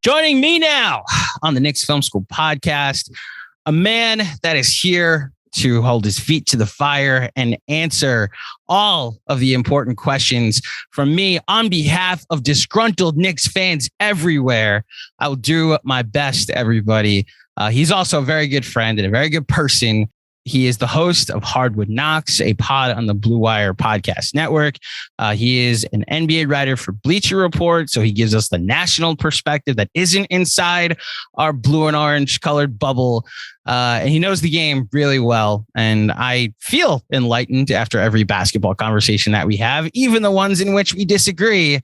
Joining me now on the Knicks Film School Podcast, a man that is here to hold his feet to the fire and answer all of the important questions from me on behalf of disgruntled Knicks fans everywhere. I will do my best, everybody. He's also a very good friend and a very good person. He is the host of Hardwood, a pod on the Blue Wire Podcast Network. He is an NBA writer for Bleacher Report, so he gives us the national perspective that isn't inside our blue and orange colored bubble. And he knows the game really well. And I feel enlightened after every basketball conversation that we have, even the ones in which we disagree.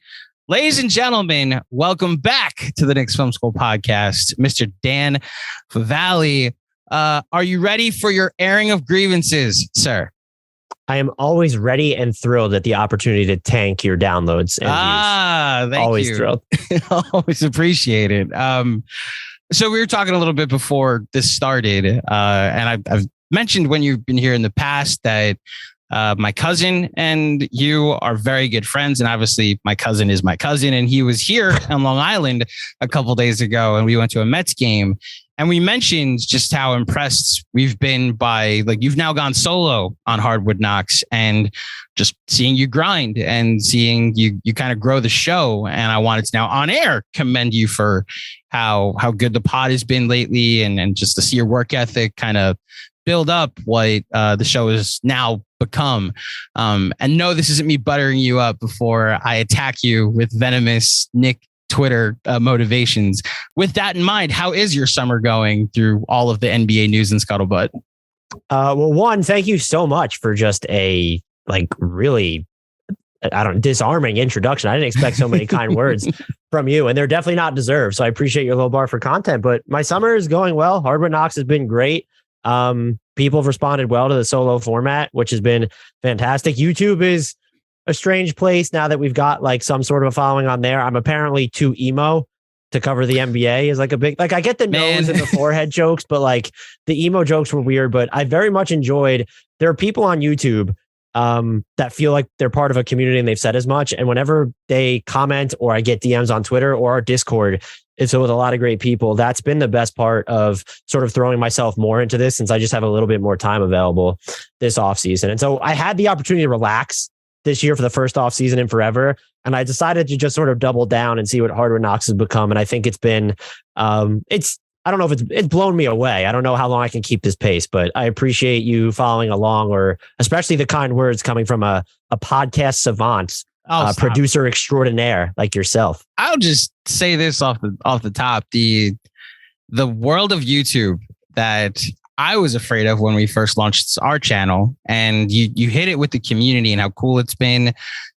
Ladies and gentlemen, welcome back to the Knicks Film School Podcast, Mr. Dan Favale. Are you ready for your airing of grievances, sir? I am always ready and thrilled at the opportunity to tank your downloads and views. Always thrilled. Always appreciate it. So we were talking a little bit before this started, and I've mentioned when you've been here in the past that my cousin and you are very good friends. And obviously my cousin is my cousin. And he was here on Long Island a couple of days ago, and we went to a Mets game. And we mentioned just how impressed we've been by, like, you've now gone solo on Hardwood Knocks, and just seeing you grind and seeing you kind of grow the show. And I wanted to now on air commend you for how good the pod has been lately, and just to see your work ethic kind of build up what the show has now become. And no, this isn't me buttering you up before I attack you with venomous Nick Twitter motivations. With that in mind, how is your summer going through all of the NBA news and scuttlebutt? Well, one, thank you so much for just a really, disarming introduction. I didn't expect so many kind words from you, and they're definitely not deserved. So I appreciate your low bar for content, but my summer is going well. Hardwood Knocks has been great. People have responded well to the solo format, which has been fantastic. YouTube is a strange place now that we've got some sort of a following on there. I'm apparently too emo to cover the NBA is a big, I get the nose and the forehead jokes, but the emo jokes were weird, but I very much enjoyed, there are people on YouTube that feel like they're part of a community, and they've said as much. And whenever they comment, or I get DMs on Twitter or our Discord, it's with a lot of great people. That's been the best part of sort of throwing myself more into this, since I just have a little bit more time available this offseason. And so I had the opportunity to relax this year for the first off season in forever. And I decided to just sort of double down and see what Hardwood Knocks has become. And I think it's been, I don't know if it's blown me away. I don't know how long I can keep this pace, but I appreciate you following along, or especially the kind words coming from a podcast savant, producer extraordinaire like yourself. I'll just say this off the top, the world of YouTube that I was afraid of when we first launched our channel, and you hit it with the community and how cool it's been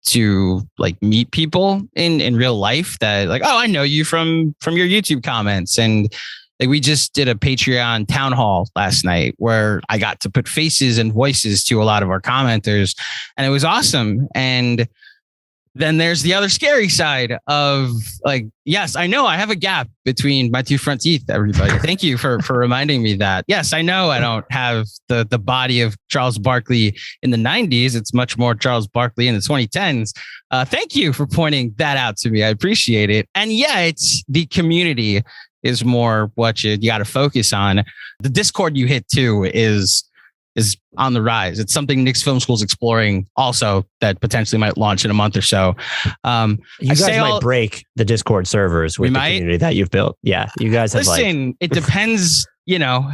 to meet people in real life that oh, I know you from your YouTube comments. And we just did a Patreon town hall last night where I got to put faces and voices to a lot of our commenters, and it was awesome. And then there's the other scary side of yes, I know I have a gap between my two front teeth, everybody. Thank you for reminding me that. Yes, I know I don't have the body of Charles Barkley in the 90s. It's much more Charles Barkley in the 2010s. Thank you for pointing that out to me. I appreciate it. And yeah, it's the community is more what you got to focus on. The Discord you hit too is on the rise. It's something Knicks Film School is exploring also, that potentially might launch in a month or so. You guys might break the Discord servers with the community that you've built. Yeah, you guys have it depends,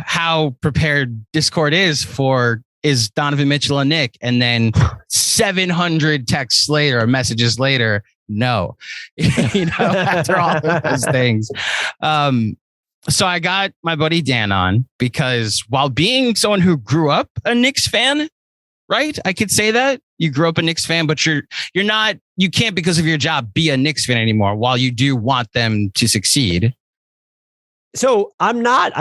how prepared Discord is Donovan Mitchell and Nick, and then 700 texts later or messages later, no, after all of those things. So I got my buddy Dan on because while being someone who grew up a Knicks fan, right? I could say that you grew up a Knicks fan, but you're not, you can't, because of your job, be a Knicks fan anymore, while you do want them to succeed. So I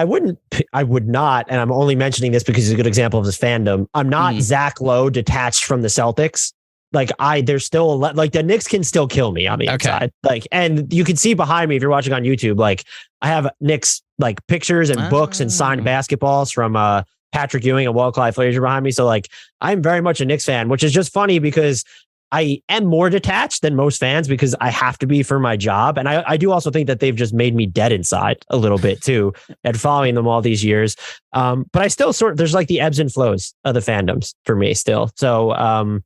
would not, and I'm only mentioning this because it's a good example of this fandom. I'm not Zach Lowe detached from the Celtics. There's still the Knicks can still kill me on the inside. And you can see behind me, if you're watching on YouTube, I have Knicks pictures and books and signed basketballs from Patrick Ewing and Walt Clyde Frazier behind me. So I'm very much a Knicks fan, which is just funny because I am more detached than most fans because I have to be for my job. And I do also think that they've just made me dead inside a little bit too, and following them all these years. But I still there's like the ebbs and flows of the fandoms for me still. So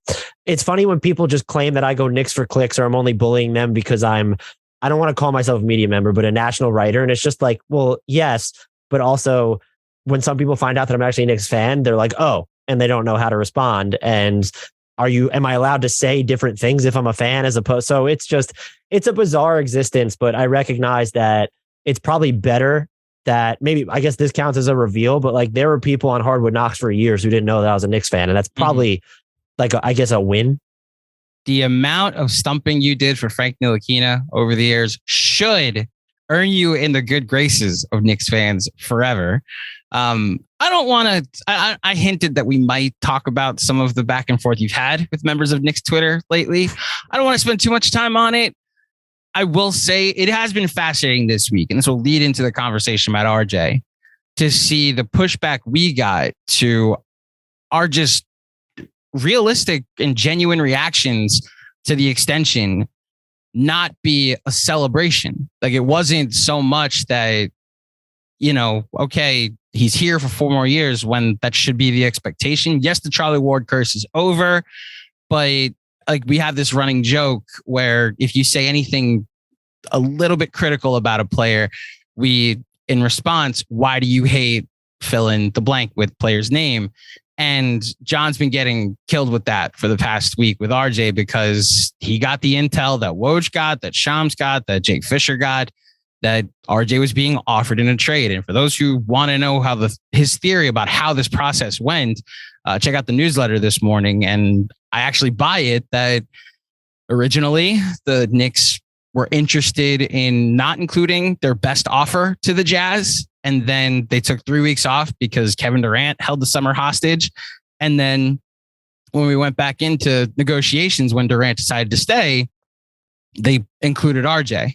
it's funny when people just claim that I go Knicks for clicks, or I'm only bullying them because I don't want to call myself a media member, but a national writer. And it's just like, well, yes, but also when some people find out that I'm actually a Knicks fan, they're like, oh, and they don't know how to respond. And am I allowed to say different things if I'm a fan as opposed? So it's a bizarre existence, but I recognize that it's probably better that maybe, I guess this counts as a reveal, but like there were people on Hardwood Knocks for years who didn't know that I was a Knicks fan. And that's probably like, I guess, a win. The amount of stumping you did for Frank Ntilikina over the years should earn you in the good graces of Knicks fans forever. I don't want to, I hinted that we might talk about some of the back and forth you've had with members of Knicks Twitter lately. I don't want to spend too much time on it. I will say it has been fascinating this week, and this will lead into the conversation about RJ, to see the pushback we got to our just realistic and genuine reactions to the extension not be a celebration. Like, it wasn't so much that, okay, he's here for 4 more years when that should be the expectation. Yes, the Charlie Ward curse is over, but like, we have this running joke where if you say anything a little bit critical about a player, in response, why do you hate fill in the blank with player's name? And Jon's been getting killed with that for the past week with RJ, because he got the intel that Woj got, that Shams got, that Jake Fisher got, that RJ was being offered in a trade. And for those who want to know how his theory about how this process went, check out the newsletter this morning. And I actually buy it that originally the Knicks were interested in not including their best offer to the Jazz. And then they took 3 weeks off because Kevin Durant held the summer hostage. And then when we went back into negotiations, when Durant decided to stay, they included RJ.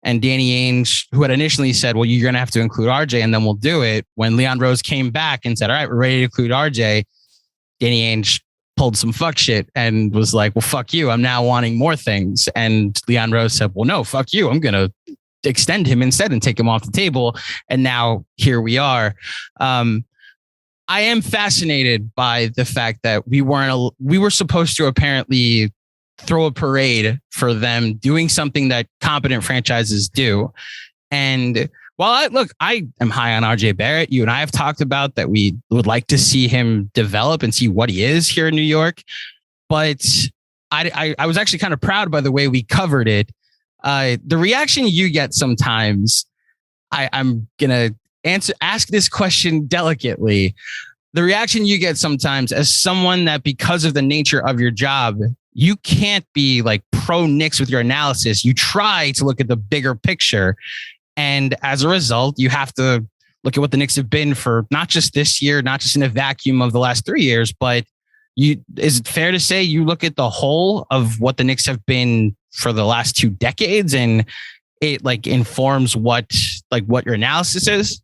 And Danny Ainge, who had initially said, well, you're going to have to include RJ and then we'll do it. When Leon Rose came back and said, all right, we're ready to include RJ, Danny Ainge pulled some fuck shit and was like, well, fuck you. I'm now wanting more things. And Leon Rose said, well, no, fuck you. I'm going to extend him instead and take him off the table. And now here we are. I am fascinated by the fact that we were supposed to apparently throw a parade for them doing something that competent franchises do. And while I am high on RJ Barrett, you and I have talked about that we would like to see him develop and see what he is here in New York. But I was actually kind of proud by the way we covered it. The reaction you get sometimes, I'm going to ask this question delicately. The reaction you get sometimes as someone that, because of the nature of your job, you can't be like pro Knicks with your analysis. You try to look at the bigger picture. And as a result, you have to look at what the Knicks have been for not just this year, not just in a vacuum of the last 3 years, but is it fair to say you look at the whole of what the Knicks have been for the last 2 decades and it like informs what your analysis is?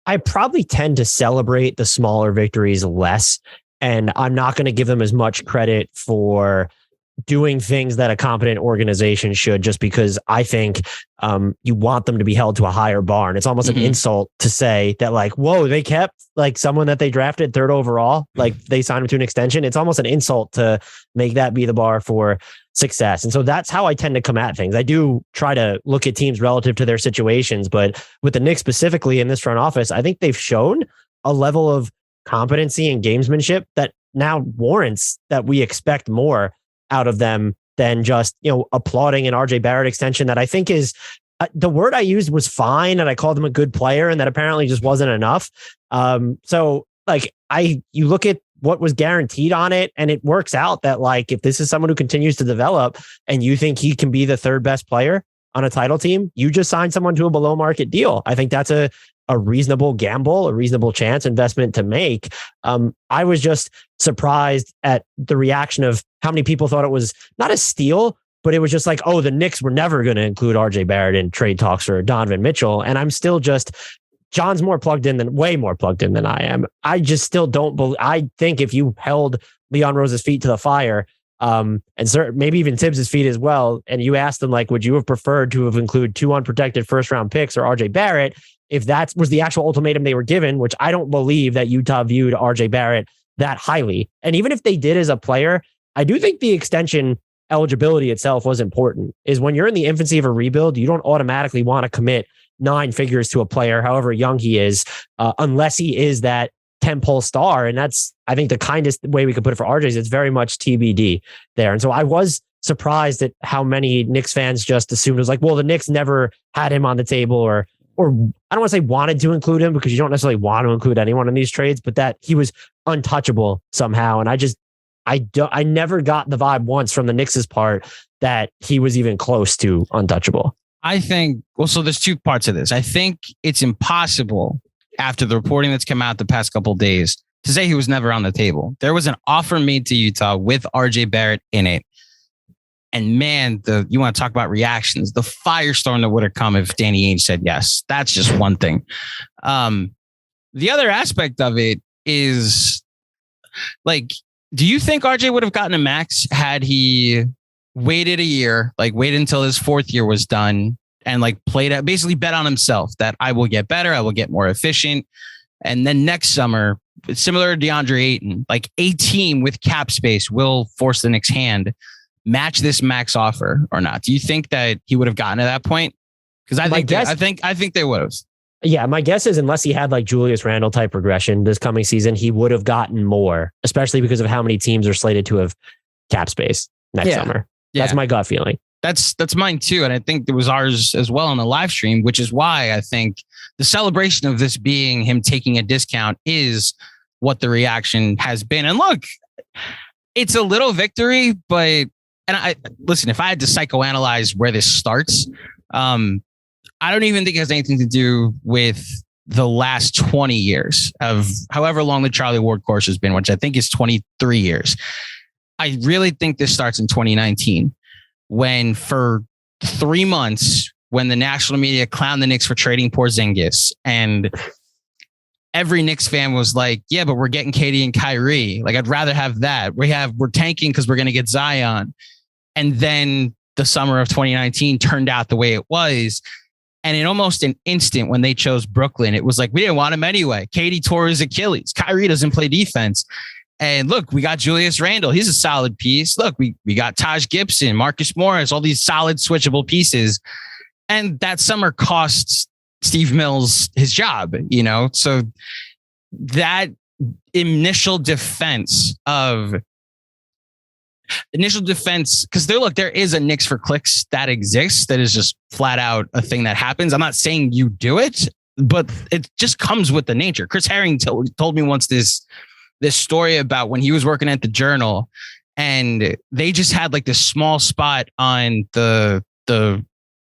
I probably tend to celebrate the smaller victories less, and I'm not going to give them as much credit for doing things that a competent organization should, just because I think you want them to be held to a higher bar. And it's almost an insult to say that, like, whoa, they kept like someone that they drafted 3rd overall, like they signed him to an extension. It's almost an insult to make that be the bar for success. And so that's how I tend to come at things. I do try to look at teams relative to their situations, but with the Knicks specifically in this front office, I think they've shown a level of competency and gamesmanship that now warrants that we expect more out of them than just, applauding an RJ Barrett extension that I think is the word I used was fine. And I called him a good player, and that apparently just wasn't enough. So like you look at what was guaranteed on it, and it works out that, like, if this is someone who continues to develop and you think he can be the 3rd best player on a title team, you just signed someone to a below market deal. I think that's a reasonable gamble, a reasonable chance investment to make. I was just surprised at the reaction of how many people thought it was not a steal, but it was just like, oh, the Knicks were never going to include RJ Barrett in trade talks for Donovan Mitchell. And I'm still just, Jon's way more plugged in than I am. I just still don't believe, I think if you held Leon Rose's feet to the fire Maybe even Tibbs' feet as well. And you asked them, like, would you have preferred to have included 2 unprotected first round picks or RJ Barrett? If that was the actual ultimatum they were given, which I don't believe that Utah viewed RJ Barrett that highly. And even if they did as a player, I do think the extension eligibility itself was important. Is when you're in the infancy of a rebuild, you don't automatically want to commit 9 figures to a player, however young he is, unless he is that tentpole star. And that's, I think, the kindest way we could put it for RJ is it's very much TBD there. And so I was surprised at how many Knicks fans just assumed it was like, well, the Knicks never had him on the table, or I don't want to say wanted to include him, because you don't necessarily want to include anyone in these trades, but that he was untouchable somehow. And I never got the vibe once from the Knicks' part that he was even close to untouchable. I think, well, so there's 2 parts of this. I think it's impossible after the reporting that's come out the past couple of days to say he was never on the table. There was an offer made to Utah with RJ Barrett in it. And man, you want to talk about reactions, the firestorm that would have come if Danny Ainge said yes. That's just one thing. The other aspect of it is, like, do you think RJ would have gotten a max had he waited a year, like waited until his 4th year was done and like basically bet on himself that I will get better, I will get more efficient. And then next summer, similar to DeAndre Ayton, like a team with cap space will force the Knicks' hand, match this max offer or not? Do you think that he would have gotten to that point? Because I think they would have. Yeah, my guess is unless he had like Julius Randle type regression this coming season, he would have gotten more, especially because of how many teams are slated to have cap space next summer. Yeah. That's my gut feeling. That's mine too. And I think it was ours as well on the live stream, which is why I think the celebration of this being him taking a discount is what the reaction has been. And look, it's a little victory, but listen, if I had to psychoanalyze where this starts, I don't even think it has anything to do with the last 20 years of however long the Charlie Ward course has been, which I think is 23 years. I really think this starts in 2019, when for 3 months, when the national media clowned the Knicks for trading Porzingis, and every Knicks fan was like, yeah, but we're getting Katie and Kyrie. Like, I'd rather have that. We're tanking because we're going to get Zion. And then the summer of 2019 turned out the way it was. And in almost an instant, when they chose Brooklyn, it was like, we didn't want him anyway. Katie tore his Achilles. Kyrie doesn't play defense. And look, we got Julius Randle. He's a solid piece. Look, we got Taj Gibson, Marcus Morris, all these solid switchable pieces. And that summer cost Steve Mills his job, you know? So that initial defense, because there is a Knicks for clicks that exists, that is just flat out a thing that happens. I'm not saying you do it, but it just comes with the nature. Chris Herring told me once this story about when he was working at the Journal, and they just had like this small spot on the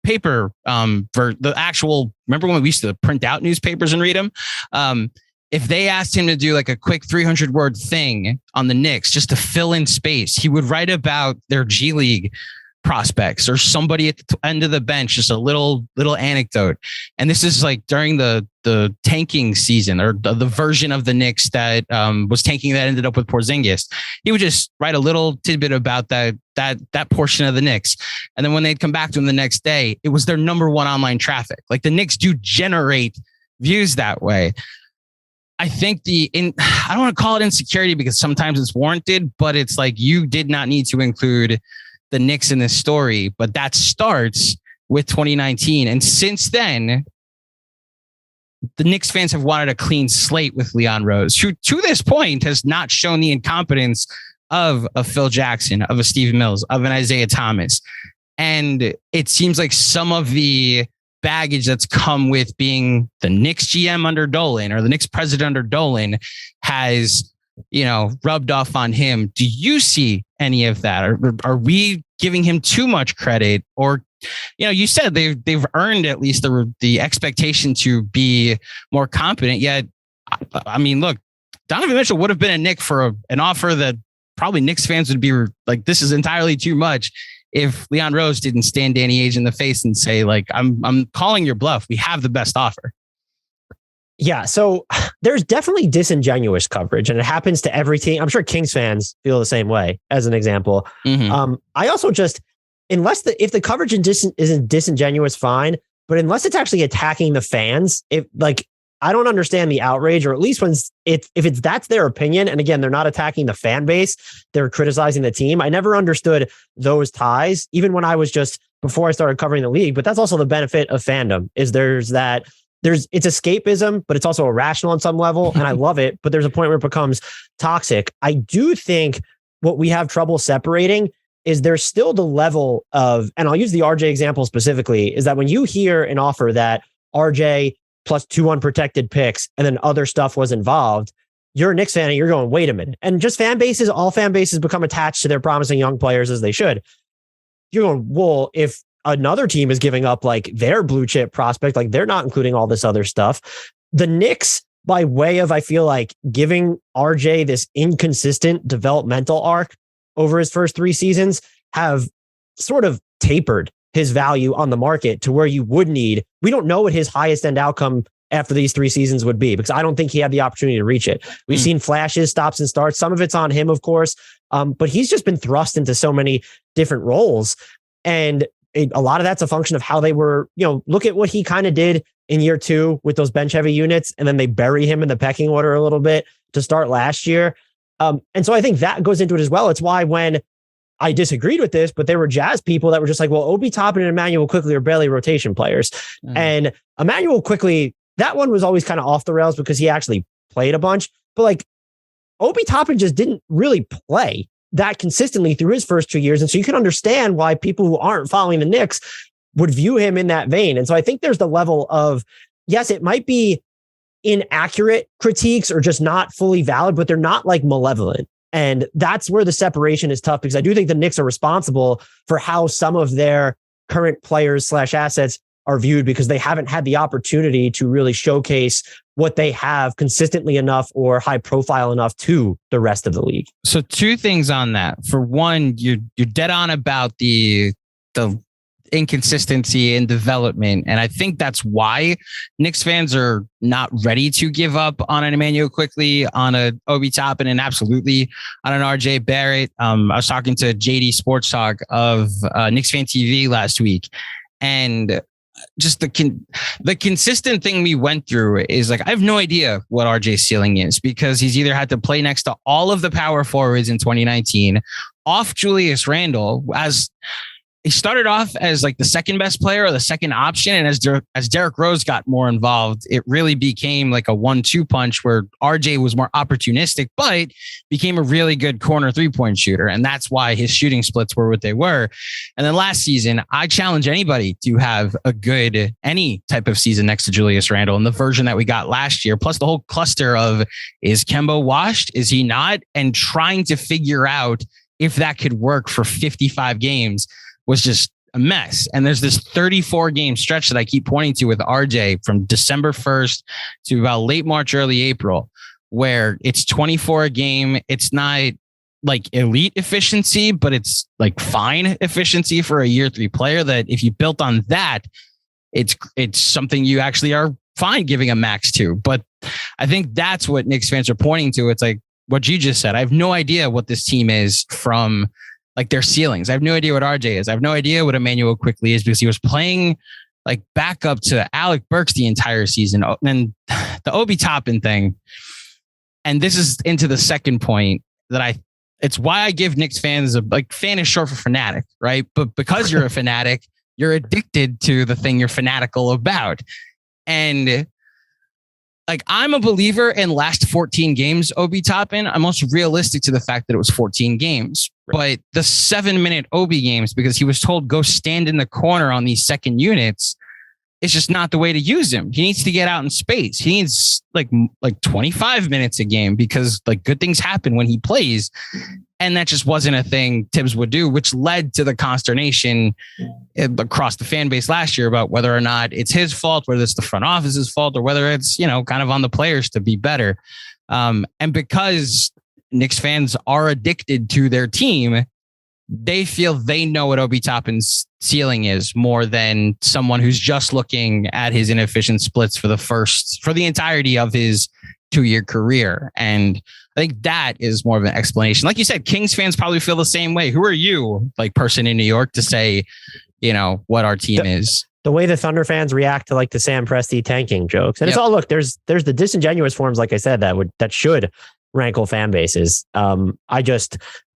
paper for the actual, remember when we used to print out newspapers and read them? If they asked him to do like a quick 300-word thing on the Knicks just to fill in space, he would write about their G League prospects or somebody at the end of the bench, just a little anecdote. And this is like during the tanking season, or the version of the Knicks that was tanking that ended up with Porzingis. He would just write a little tidbit about that portion of the Knicks. And then when they'd come back to him the next day, it was their number 1 online traffic. Like, the Knicks do generate views that way. I think I don't want to call it insecurity, because sometimes it's warranted, but it's like, you did not need to include the Knicks in this story, but that starts with 2019. And since then, the Knicks fans have wanted a clean slate with Leon Rose, who to this point has not shown the incompetence of a Phil Jackson, of a Steve Mills, of an Isaiah Thomas. And it seems like some of the baggage that's come with being the Knicks GM under Dolan, or the Knicks president under Dolan, has, rubbed off on him. Do you see any of that? Are we giving him too much credit? Or, you said they've earned at least the expectation to be more competent. Yet, I mean, look, Donovan Mitchell would have been a Knick for an offer that probably Knicks fans would be like, this is entirely too much, if Leon Rose didn't stand Danny Ainge in the face and say, like, I'm calling your bluff. We have the best offer. Yeah. So there's definitely disingenuous coverage, and it happens to every team. I'm sure Kings fans feel the same way, as an example. I also just, if the coverage isn't disingenuous, fine. But unless it's actually attacking the fans, I don't understand the outrage, or at least if that's their opinion. And again, they're not attacking the fan base, they're criticizing the team. I never understood those ties, even when I was before I started covering the league. But that's also the benefit of fandom, is it's escapism, but it's also irrational on some level. And I love it, but there's a point where it becomes toxic. I do think what we have trouble separating is there's still the level of, and I'll use the RJ example specifically, is that when you hear an offer that RJ plus 2 unprotected picks and then other stuff was involved, you're a Knicks fan and you're going, wait a minute. And just all fan bases become attached to their promising young players, as they should. You're going, well, if another team is giving up like their blue chip prospect, like they're not including all this other stuff. The Knicks, by way of, I feel like, giving RJ this inconsistent developmental arc over his first 3 seasons, have sort of tapered his value on the market to where we don't know what his highest end outcome after these 3 seasons would be, because I don't think he had the opportunity to reach it. We've seen flashes, stops and starts. Some of it's on him, of course. But he's just been thrust into so many different roles. And a lot of that's a function of how they were, look at what he kind of did in year 2 with those bench heavy units. And then they bury him in the pecking order a little bit to start last year. And so I think that goes into it as well. It's why when I disagreed with this, but there were Jazz people that were just like, well, Obi Toppin and Emmanuel Quickley are barely rotation players. And Emmanuel Quickley, that one was always kind of off the rails because he actually played a bunch. But like Obi Toppin just didn't really play that consistently through his first 2 years. And so you can understand why people who aren't following the Knicks would view him in that vein. And so I think there's the level of, yes, it might be inaccurate critiques or just not fully valid, but they're not like malevolent. And that's where the separation is tough, because I do think the Knicks are responsible for how some of their current players / assets are viewed, because they haven't had the opportunity to really showcase what they have consistently enough or high profile enough to the rest of the league. So 2 things on that. For one, you're dead on about the inconsistency in development. And I think that's why Knicks fans are not ready to give up on an Emmanuel Quickley, on a Obi Toppin, and absolutely on an RJ Barrett. I was talking to JD Sports Talk of Knicks Fan TV last week, and just the consistent thing we went through is like, I have no idea what RJ's ceiling is, because he's either had to play next to all of the power forwards in 2019, off Julius Randle, as he started off as like the second best player or the second option. And as Derrick Rose got more involved, it really became like a 1-2 punch where RJ was more opportunistic, but became a really good corner 3-point shooter. And that's why his shooting splits were what they were. And then last season, I challenge anybody to have any type of season next to Julius Randle. And the version that we got last year, plus the whole cluster of, is Kemba washed? Is he not? And trying to figure out if that could work for 55 games was just a mess. And there's this 34 game stretch that I keep pointing to with RJ from December 1st to about late March, early April, where it's 24 a game. It's not like elite efficiency, but it's like fine efficiency for a year 3 player, that if you built on that, it's something you actually are fine giving a max to. But I think that's what Knicks fans are pointing to. It's like what you just said. I have no idea what this team is from like their ceilings. I have no idea what RJ is. I have no idea what Emmanuel Quickley is, because he was playing like backup to Alec Burks the entire season. And the Obi Toppin thing. And this is into the second point that it's why I give Knicks fans fan is short for fanatic, right? But because you're a fanatic, you're addicted to the thing you're fanatical about. And like, I'm a believer in last 14 games, Obi Toppin. I'm also realistic to the fact that it was 14 games, but the 7-minute Obi games, because he was told go stand in the corner on these second units, it's just not the way to use him. He needs to get out in space. He needs like 25 minutes a game, because like good things happen when he plays. And that just wasn't a thing Tibbs would do, which led to the consternation across the fan base last year about whether or not it's his fault, whether it's the front office's fault, or whether it's, kind of on the players to be better. And because Knicks fans are addicted to their team, they feel they know what Obi Toppin's ceiling is more than someone who's just looking at his inefficient splits for the entirety of his 2-year career. And I think that is more of an explanation. Like you said, Kings fans probably feel the same way. Who are you, like person in New York, to say, what our team is? The way the Thunder fans react to like the Sam Presti tanking jokes. And it's all, look, there's the disingenuous forms, like I said, that should rankle fan bases.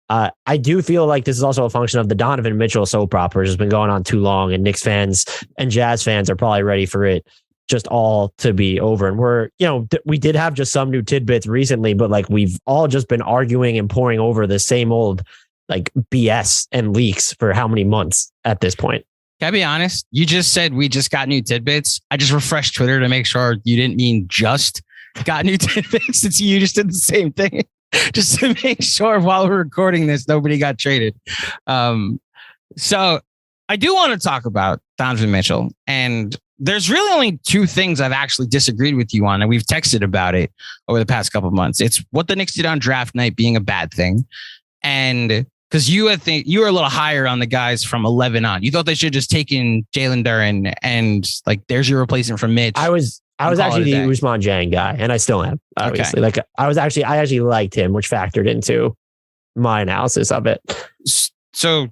I do feel like this is also a function of the Donovan Mitchell soap opera has been going on too long, and Knicks fans and Jazz fans are probably ready for it just all to be over. And we did have just some new tidbits recently, but like we've all just been arguing and pouring over the same old like BS and leaks for how many months at this point. Can I be honest? You just said we just got new tidbits. I just refreshed Twitter to make sure you didn't mean just got new tidbits. Since you just did the same thing. Just to make sure while we're recording this, nobody got traded. So I do want to talk about Donovan Mitchell. And there's really only 2 things I've actually disagreed with you on, and we've texted about it over the past couple of months. It's what the Knicks did on draft night being a bad thing. And because you were a little higher on the guys from 11 on. You thought they should have just taken Jalen Duren and like, there's your replacement for Mitch. I was actually the Ousmane Dieng guy, and I still am, obviously. Okay. Like I actually liked him, which factored into my analysis of it. So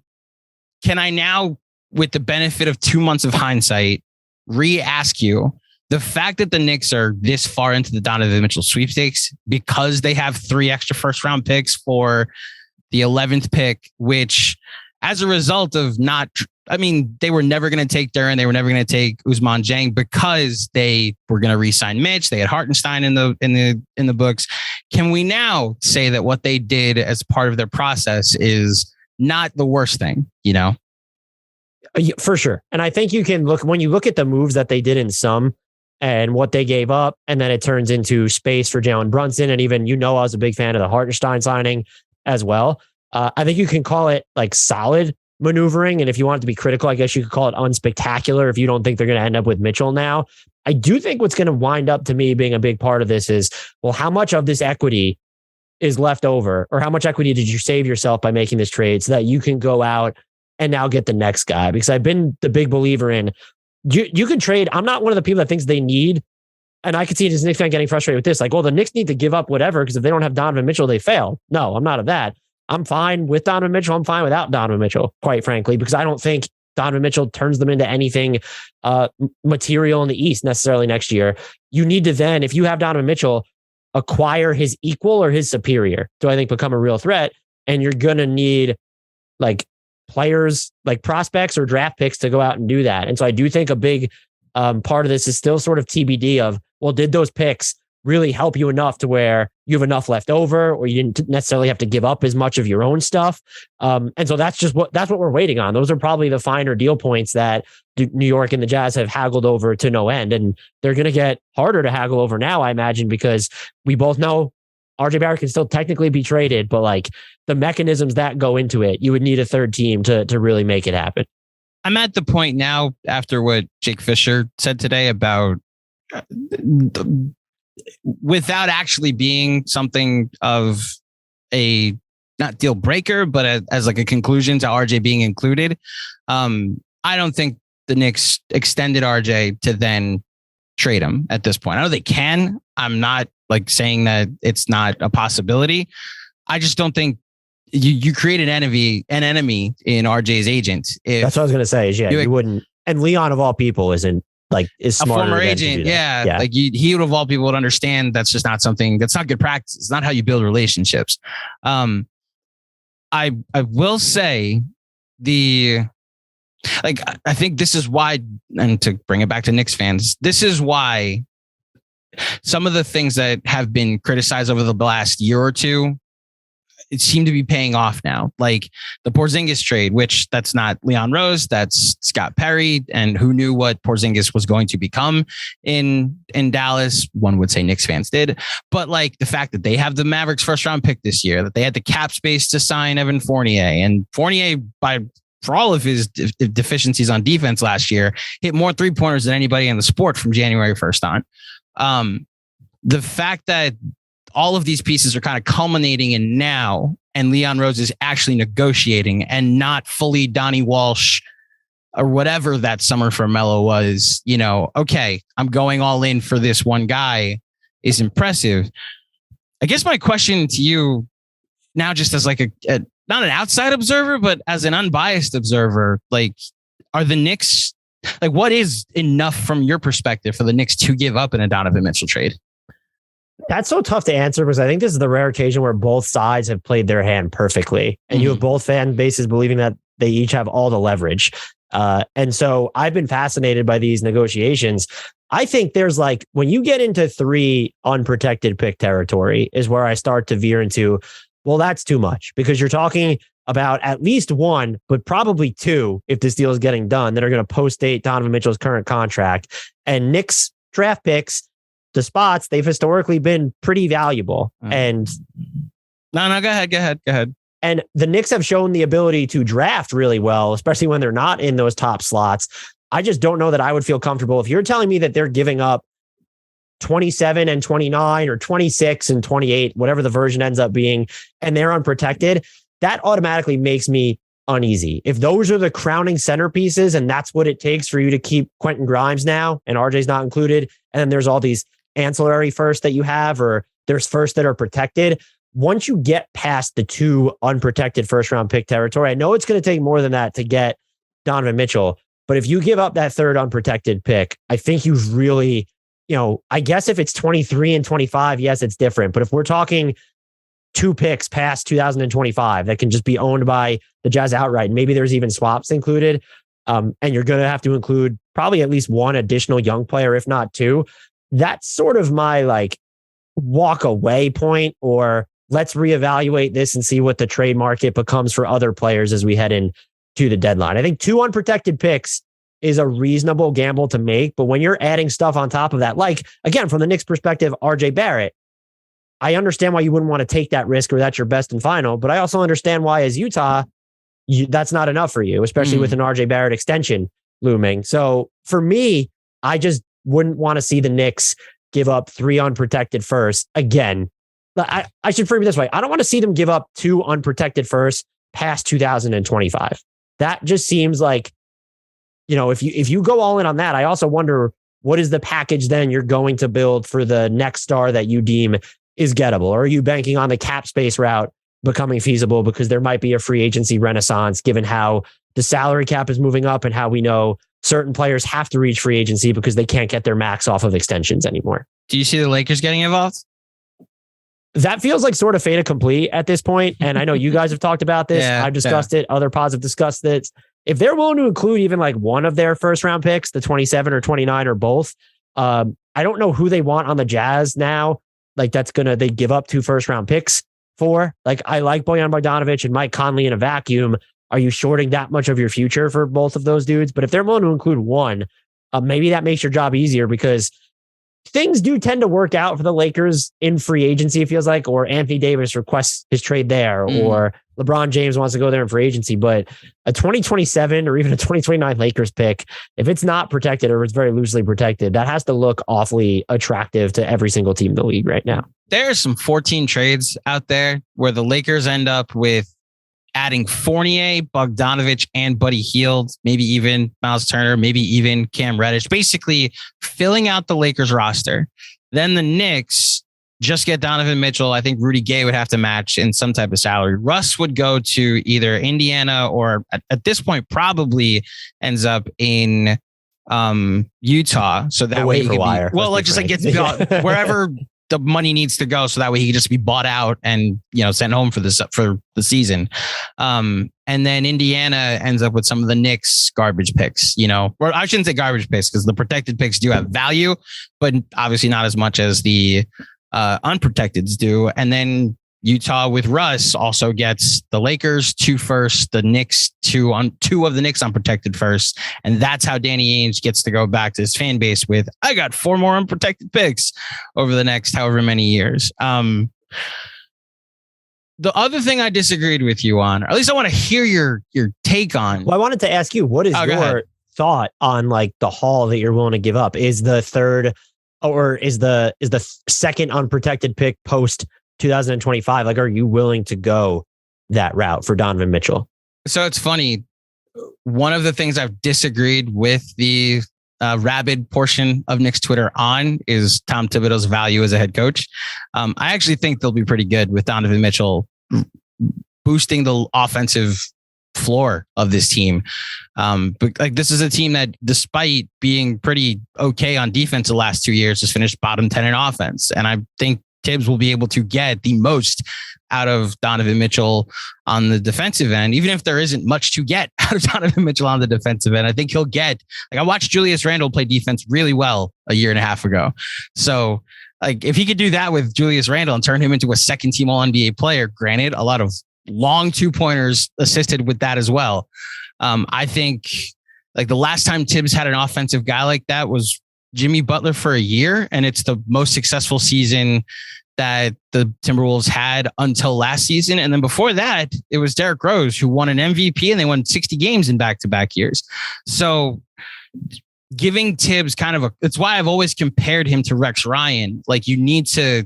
can I now, with the benefit of 2 months of hindsight, re-ask you the fact that the Knicks are this far into the Donovan Mitchell sweepstakes because they have 3 extra first round picks for the 11th pick, which as a result of they were never going to take Duren. They were never going to take Ousmane Dieng because they were going to re-sign Mitch. They had Hartenstein in the books. Can we now say that what they did as part of their process is not the worst thing, For sure. And I think you can when you look at the moves that they did in some and what they gave up, and then it turns into space for Jalen Brunson. And even, I was a big fan of the Hartenstein signing as well. I think you can call it like solid maneuvering. And if you want it to be critical, I guess you could call it unspectacular if you don't think they're going to end up with Mitchell now. I do think what's going to wind up to me being a big part of this is, well, how much of this equity is left over, or how much equity did you save yourself by making this trade so that you can go out and now get the next guy? Because I've been the big believer in you can trade. I'm not one of the people that thinks they need, and I could see this Knicks fan getting frustrated with this. Like, well, the Knicks need to give up whatever because if they don't have Donovan Mitchell, they fail. No, I'm not of that. I'm fine with Donovan Mitchell. I'm fine without Donovan Mitchell, quite frankly, because I don't think Donovan Mitchell turns them into anything material in the East necessarily next year. You need to then, if you have Donovan Mitchell, acquire his equal or his superior to, I think, become a real threat. And you're going to need like players, like prospects or draft picks to go out and do that. And so I do think a big part of this is still sort of TBD of, well, did those picks really help you enough to where you have enough left over, or you didn't necessarily have to give up as much of your own stuff. And so that's what we're waiting on. Those are probably the finer deal points that New York and the Jazz have haggled over to no end. And they're going to get harder to haggle over now, I imagine, because we both know RJ Barrett can still technically be traded, but like the mechanisms that go into it, you would need a third team to really make it happen. I'm at the point now, after what Jake Fisher said today about without actually being something of a not deal breaker, but as like a conclusion to RJ being included. I don't think the Knicks extended RJ to then trade him at this point. I know they can. I'm not like saying that it's not a possibility. I just don't think you create an enemy in RJ's agent. That's what I was going to say is, you wouldn't. And Leon of all people is smarter. A former agent. Yeah. Like he would of all people would understand that's just not something, that's not good practice. It's not how you build relationships. I will say I think this is why, and to bring it back to Knicks fans, this is why some of the things that have been criticized over the last year or two, it seemed to be paying off now. Like the Porzingis trade, which that's not Leon Rose, that's Scott Perry. And who knew what Porzingis was going to become in Dallas? One would say Knicks fans did. But like the fact that they have the Mavericks first round pick this year, that they had the cap space to sign Evan Fournier, and Fournier, for all of his deficiencies on defense last year, hit more 3-pointers than anybody in the sport from January 1st on. The fact that all of these pieces are kind of culminating in now, and Leon Rose is actually negotiating and not fully Donnie Walsh or whatever that summer for Melo was, okay, I'm going all in for this one guy. is impressive. I guess my question to you now, just as like a not an outside observer, but as an unbiased observer, like, are the Knicks, like, what is enough from your perspective for the Knicks to give up in a Donovan Mitchell trade? That's so tough to answer because I think this is the rare occasion where both sides have played their hand perfectly. And you have both fan bases believing that they each have all the leverage. And so I've been fascinated by these negotiations. I think there's like, when you get into 3 unprotected pick territory is where I start to veer into, well, that's too much, because you're talking about at least 1, but probably 2, if this deal is getting done, that are going to post-date Donovan Mitchell's current contract. And Knicks draft picks, the spots, they've historically been pretty valuable. And no, go ahead. And the Knicks have shown the ability to draft really well, especially when they're not in those top slots. I just don't know that I would feel comfortable if you're telling me that they're giving up 27 and 29 or 26 and 28, whatever the version ends up being, and they're unprotected. That automatically makes me uneasy. If those are the crowning centerpieces and that's what it takes for you to keep Quentin Grimes now, and RJ's not included, and then there's all these ancillary first that you have, or there's first that are protected. Once you get past the 2 unprotected first round pick territory, I know it's going to take more than that to get Donovan Mitchell, but if you give up that 3rd unprotected pick, I think you've really, I guess if it's 23 and 25, yes, it's different. But if we're talking 2 picks past 2025 that can just be owned by the Jazz outright, maybe there's even swaps included, and you're going to have to include probably at least 1 additional young player, if not 2. That's sort of my like walk away point, or let's reevaluate this and see what the trade market becomes for other players as we head into the deadline. I think 2 unprotected picks is a reasonable gamble to make, but when you're adding stuff on top of that, like, again, from the Knicks perspective, RJ Barrett, I understand why you wouldn't want to take that risk, or that's your best and final, but I also understand why as Utah, that's not enough for you, especially with an RJ Barrett extension looming. So for me, I just wouldn't want to see the Knicks give up 3 unprotected firsts. Again, I should frame it this way. I don't want to see them give up 2 unprotected firsts past 2025. That just seems like, if you go all in on that, I also wonder, what is the package then you're going to build for the next star that you deem is gettable? Or are you banking on the cap space route becoming feasible because there might be a free agency renaissance given how the salary cap is moving up and how we know certain players have to reach free agency because they can't get their max off of extensions anymore? Do you see the Lakers getting involved? That feels like sort of fait accompli at this point. And I know you guys have talked about this. I've discussed it. Other pods have discussed this. If they're willing to include even like 1 of their first round picks, the 27 or 29 or both, I don't know who they want on the Jazz now. Like they give up 2 first round picks for. Like, I like Bojan Bogdanovic and Mike Conley in a vacuum. Are you shorting that much of your future for both of those dudes? But if they're willing to include 1, maybe that makes your job easier, because things do tend to work out for the Lakers in free agency, it feels like, or Anthony Davis requests his trade there, or LeBron James wants to go there in free agency. But a 2027 or even a 2029 Lakers pick, if it's not protected or it's very loosely protected, that has to look awfully attractive to every single team in the league right now. There's some 14 trades out there where the Lakers end up with adding Fournier, Bogdanovic, and Buddy Hield, maybe even Miles Turner, maybe even Cam Reddish, basically filling out the Lakers roster. Then the Knicks just get Donovan Mitchell. I think Rudy Gay would have to match in some type of salary. Russ would go to either Indiana or at this point probably ends up in Utah. So that way he could wire. Get wherever the money needs to go, so that way he can just be bought out and sent home for the season. And then Indiana ends up with some of the Knicks garbage picks, or I shouldn't say garbage picks because the protected picks do have value, but obviously not as much as the unprotecteds do. And then Utah with Russ also gets the Lakers 2 firsts, the Knicks 2 of the Knicks unprotected firsts. And that's how Danny Ainge gets to go back to his fan base with, I got 4 more unprotected picks over the next however many years. The other thing I disagreed with you on, or at least I want to hear your take on. Well, I wanted to ask you, what is your thought on like the haul that you're willing to give up? Is the 3rd or is the 2nd unprotected pick post 2025? Like, are you willing to go that route for Donovan Mitchell? So it's funny. One of the things I've disagreed with the rabid portion of Knicks Twitter on is Tom Thibodeau's value as a head coach. I actually think they'll be pretty good with Donovan Mitchell boosting the offensive floor of this team. But like, this is a team that, despite being pretty okay on defense the last 2 years, has finished bottom 10 in offense. And I think Tibbs will be able to get the most out of Donovan Mitchell on the defensive end, even if there isn't much to get out of Donovan Mitchell on the defensive end. I think he'll get, like, I watched Julius Randle play defense really well a year and a half ago. So like, if he could do that with Julius Randle and turn him into a second team all NBA player, granted, a lot of long 2-pointers assisted with that as well. I think like the last time Tibbs had an offensive guy like that was Jimmy Butler for a year. And it's the most successful season that the Timberwolves had until last season. And then before that, it was Derrick Rose, who won an MVP, and they won 60 games in back-to-back years. So giving Tibbs it's why I've always compared him to Rex Ryan. Like, you need to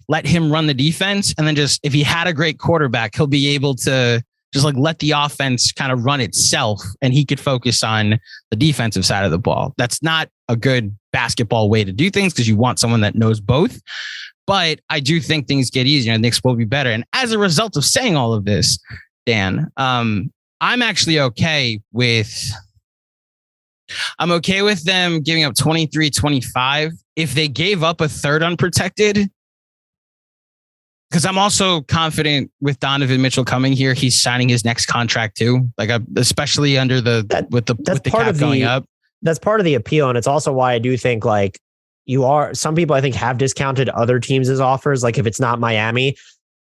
let him run the defense. And then just, if he had a great quarterback, he'll be able to just like let the offense kind of run itself, and he could focus on the defensive side of the ball. That's not a good basketball way to do things, because you want someone that knows both. But I do think things get easier and Knicks will be better. And as a result of saying all of this, Dan, I'm actually okay with them giving up 23-25 if they gave up a third unprotected. Because I'm also confident with Donovan Mitchell coming here, he's signing his next contract too. Like, especially under with the cap going up. That's part of the appeal, and it's also why I do think like some people I think have discounted other teams' offers. Like, if it's not Miami,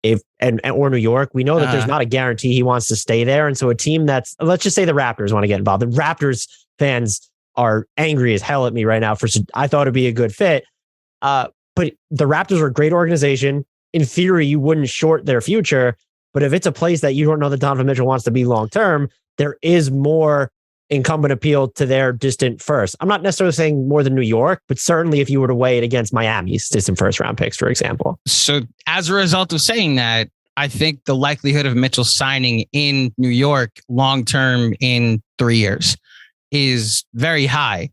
or New York, we know that there's not a guarantee he wants to stay there. And so a team let's just say the Raptors want to get involved. The Raptors fans are angry as hell at me right now I thought it'd be a good fit. But the Raptors are a great organization. In theory, you wouldn't short their future. But if it's a place that you don't know that Donovan Mitchell wants to be long-term, there is more incumbent appeal to their distant first. I'm not necessarily saying more than New York, but certainly if you were to weigh it against Miami's distant first round picks, for example. So as a result of saying that, I think the likelihood of Mitchell signing in New York long-term in 3 years is very high.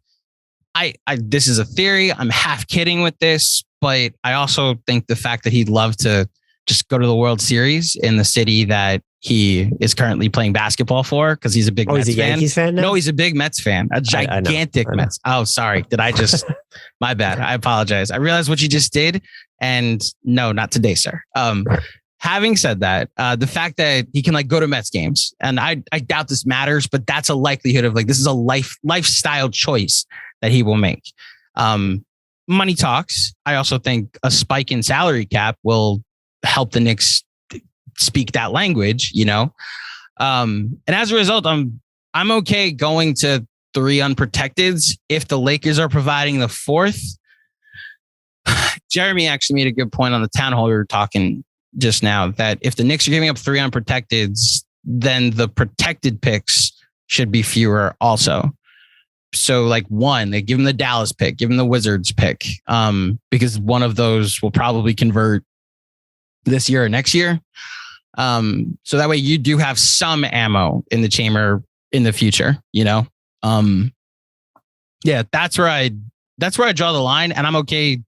This is a theory. I'm half kidding with this, but I also think the fact that he'd love to just go to the World Series in the city that he is currently playing basketball for, because he's a big Mets fan. Yankees fan now? No, he's a big Mets fan. A gigantic I know. Mets. Oh, sorry. Did I just... My bad. I apologize. I realized what you just did. And no, not today, sir. Having said that, the fact that he can like go to Mets games, and I doubt this matters, but that's a likelihood of like, this is a lifestyle choice that he will make. Money talks. I also think a spike in salary cap will help the Knicks speak that language, you know? And as a result, I'm okay going to 3 unprotecteds if the Lakers are providing the 4th. Jeremy actually made a good point on the town hall we were talking just now, that if the Knicks are giving up 3 unprotecteds, then the protected picks should be fewer also. So like 1, they give them the Dallas pick, give them the Wizards pick, because one of those will probably convert this year or next year. So that way you do have some ammo in the chamber in the future, you know? Yeah, that's where I draw the line, and I'm okay.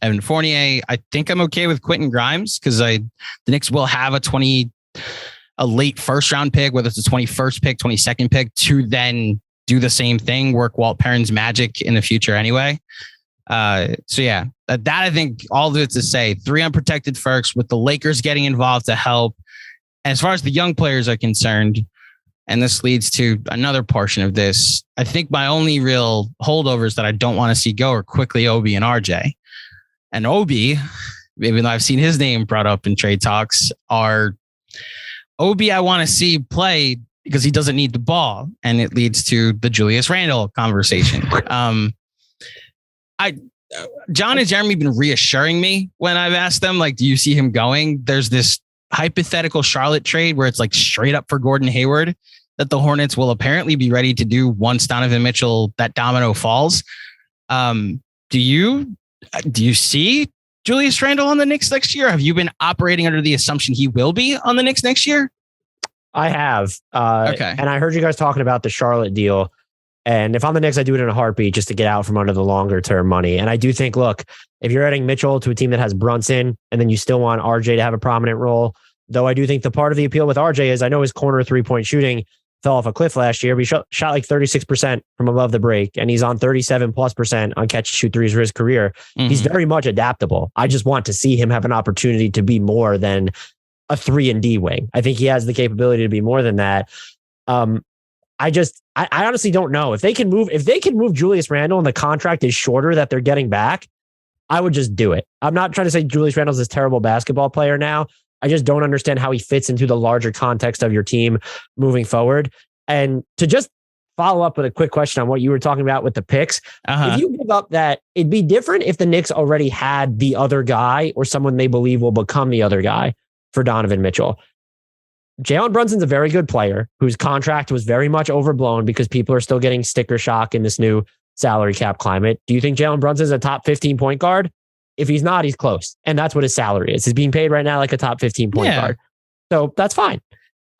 Evan Fournier, I think I'm okay with Quentin Grimes, because the Knicks will have a late first round pick, whether it's a 21st pick, 22nd pick, to then do the same thing, work Walt Perrin's magic in the future anyway. So yeah, that I think all of it to say 3 unprotected firsts with the Lakers getting involved to help. And as far as the young players are concerned, and this leads to another portion of this, I think my only real holdovers that I don't want to see go are quickly Obi and RJ. And Obi, even though I've seen his name brought up in trade talks, Obi I want to see play because he doesn't need the ball. And it leads to the Julius Randle conversation. Jon and Jeremy have been reassuring me when I've asked them, like, do you see him going? There's this hypothetical Charlotte trade where it's like straight up for Gordon Hayward that the Hornets will apparently be ready to do once Donovan Mitchell, that domino falls. Do you see Julius Randle on the Knicks next year? Have you been operating under the assumption he will be on the Knicks next year? I have. Okay. And I heard you guys talking about the Charlotte deal. And if I'm the Knicks, I do it in a heartbeat just to get out from under the longer term money. And I do think, look, if you're adding Mitchell to a team that has Brunson and then you still want RJ to have a prominent role, though I do think the part of the appeal with RJ is I know his corner 3-point shooting fell off a cliff last year, but he shot like 36% from above the break, and he's on 37+% on catch and shoot threes for his career. Mm-hmm. He's very much adaptable. I just want to see him have an opportunity to be more than a 3-and-D wing. I think he has the capability to be more than that. I honestly don't know if they can move Julius Randle and the contract is shorter that they're getting back. I would just do it. I'm not trying to say Julius Randle's this terrible basketball player now. I just don't understand how he fits into the larger context of your team moving forward. And to just follow up with a quick question on what you were talking about with the picks, if you give up that, it'd be different if the Knicks already had the other guy or someone they believe will become the other guy for Donovan Mitchell. Jalen Brunson's a very good player whose contract was very much overblown because people are still getting sticker shock in this new salary cap climate. Do you think Jalen Brunson's a top 15 point guard? If he's not, he's close. And that's what his salary is. He's being paid right now like a top 15 point guard. So that's fine.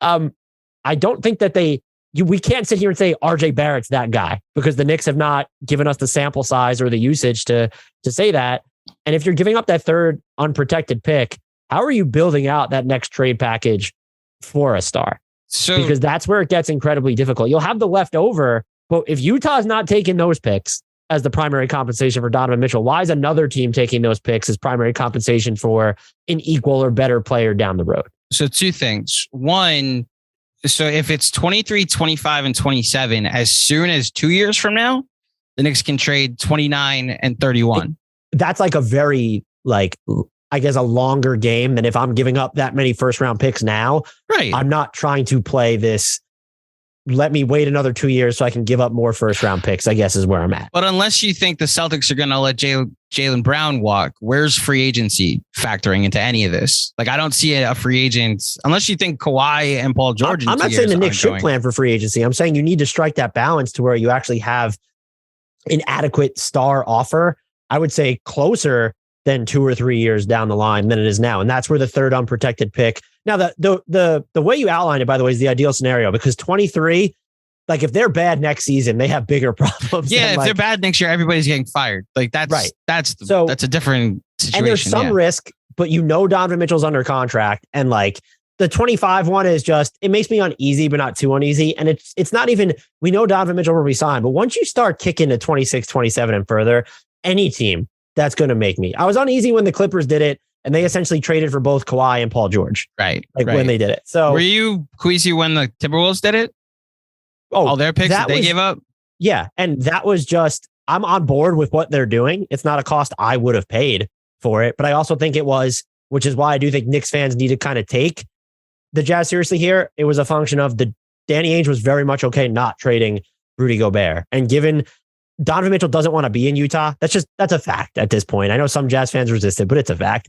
I don't think that we can't sit here and say RJ Barrett's that guy because the Knicks have not given us the sample size or the usage to say that. And if you're giving up that third unprotected pick, how are you building out that next trade package for a star? Because that's where it gets incredibly difficult. You'll have the leftover, but if Utah's not taking those picks as the primary compensation for Donovan Mitchell, why is another team taking those picks as primary compensation for an equal or better player down the road? So two things. One, so if it's 23, 25, and 27, as soon as 2 years from now, the Knicks can trade 29 and 31. That's like a very, I guess, a longer game than if I'm giving up that many first round picks now. Right. I'm not trying to play this. Let me wait another 2 years so I can give up more first round picks, I guess is where I'm at. But unless you think the Celtics are going to let Jaylen Brown walk, where's free agency factoring into any of this? Like, I don't see a free agent unless you think Kawhi and Paul George. I'm not saying the Knicks should plan for free agency. I'm saying you need to strike that balance to where you actually have an adequate star offer. I would say closer than 2 or 3 years down the line than it is now. And that's where the third unprotected pick. Now, the way you outlined it, by the way, is the ideal scenario because 23, like if they're bad next season, they have bigger problems. Yeah, if they're bad next year, everybody's getting fired. Like that's right. That's a different situation. And there's some risk, but Donovan Mitchell's under contract. And like the 25 one is just, it makes me uneasy, but not too uneasy. And it's not even, we know Donovan Mitchell will resign, but once you start kicking to 26, 27 and further, any team, that's going to make me. I was uneasy when the Clippers did it, and they essentially traded for both Kawhi and Paul George. Right. When they did it. So were you queasy when the Timberwolves did it? Oh, all their picks that they gave up? Yeah. And that was just, I'm on board with what they're doing. It's not a cost I would have paid for it, but I also think it was, which is why I do think Knicks fans need to kind of take the Jazz seriously here. It was a function of Danny Ainge was very much okay not trading Rudy Gobert. And given Donovan Mitchell doesn't want to be in Utah, that's a fact at this point. I know some Jazz fans resist it, but it's a fact.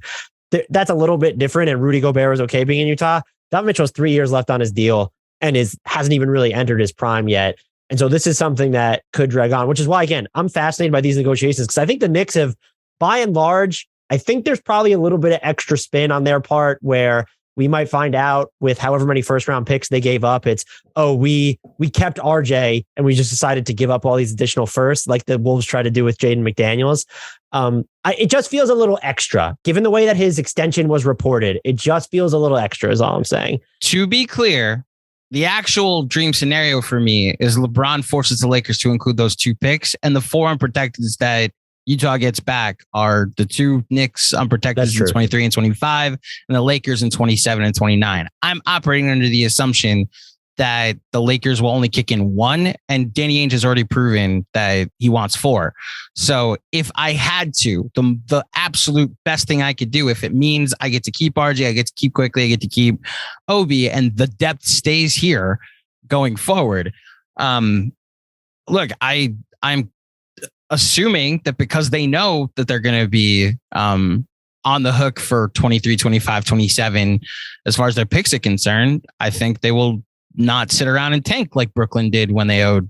That's a little bit different. And Rudy Gobert was okay being in Utah. Donovan Mitchell has 3 years left on his deal and hasn't even really entered his prime yet. And so this is something that could drag on, which is why, again, I'm fascinated by these negotiations because I think the Knicks have, by and large, I think there's probably a little bit of extra spin on their part where we might find out with however many first round picks they gave up. It's, we kept RJ and we just decided to give up all these additional firsts like the Wolves tried to do with Jaden McDaniels. It just feels a little extra given the way that his extension was reported. It just feels a little extra is all I'm saying. To be clear, the actual dream scenario for me is LeBron forces the Lakers to include those 2 picks and the 4 unprotecteds that Utah gets back are the 2 Knicks unprotected in 23 and 25 and the Lakers in 27 and 29. I'm operating under the assumption that the Lakers will only kick in 1 and Danny Ainge has already proven that he wants 4. So if I had to, the absolute best thing I could do, if it means I get to keep RJ, I get to keep Quickly, I get to keep Obi and the depth stays here going forward. Look, I'm assuming that because they know that they're going to be on the hook for 23, 25, 27, as far as their picks are concerned, I think they will not sit around and tank like Brooklyn did when they owed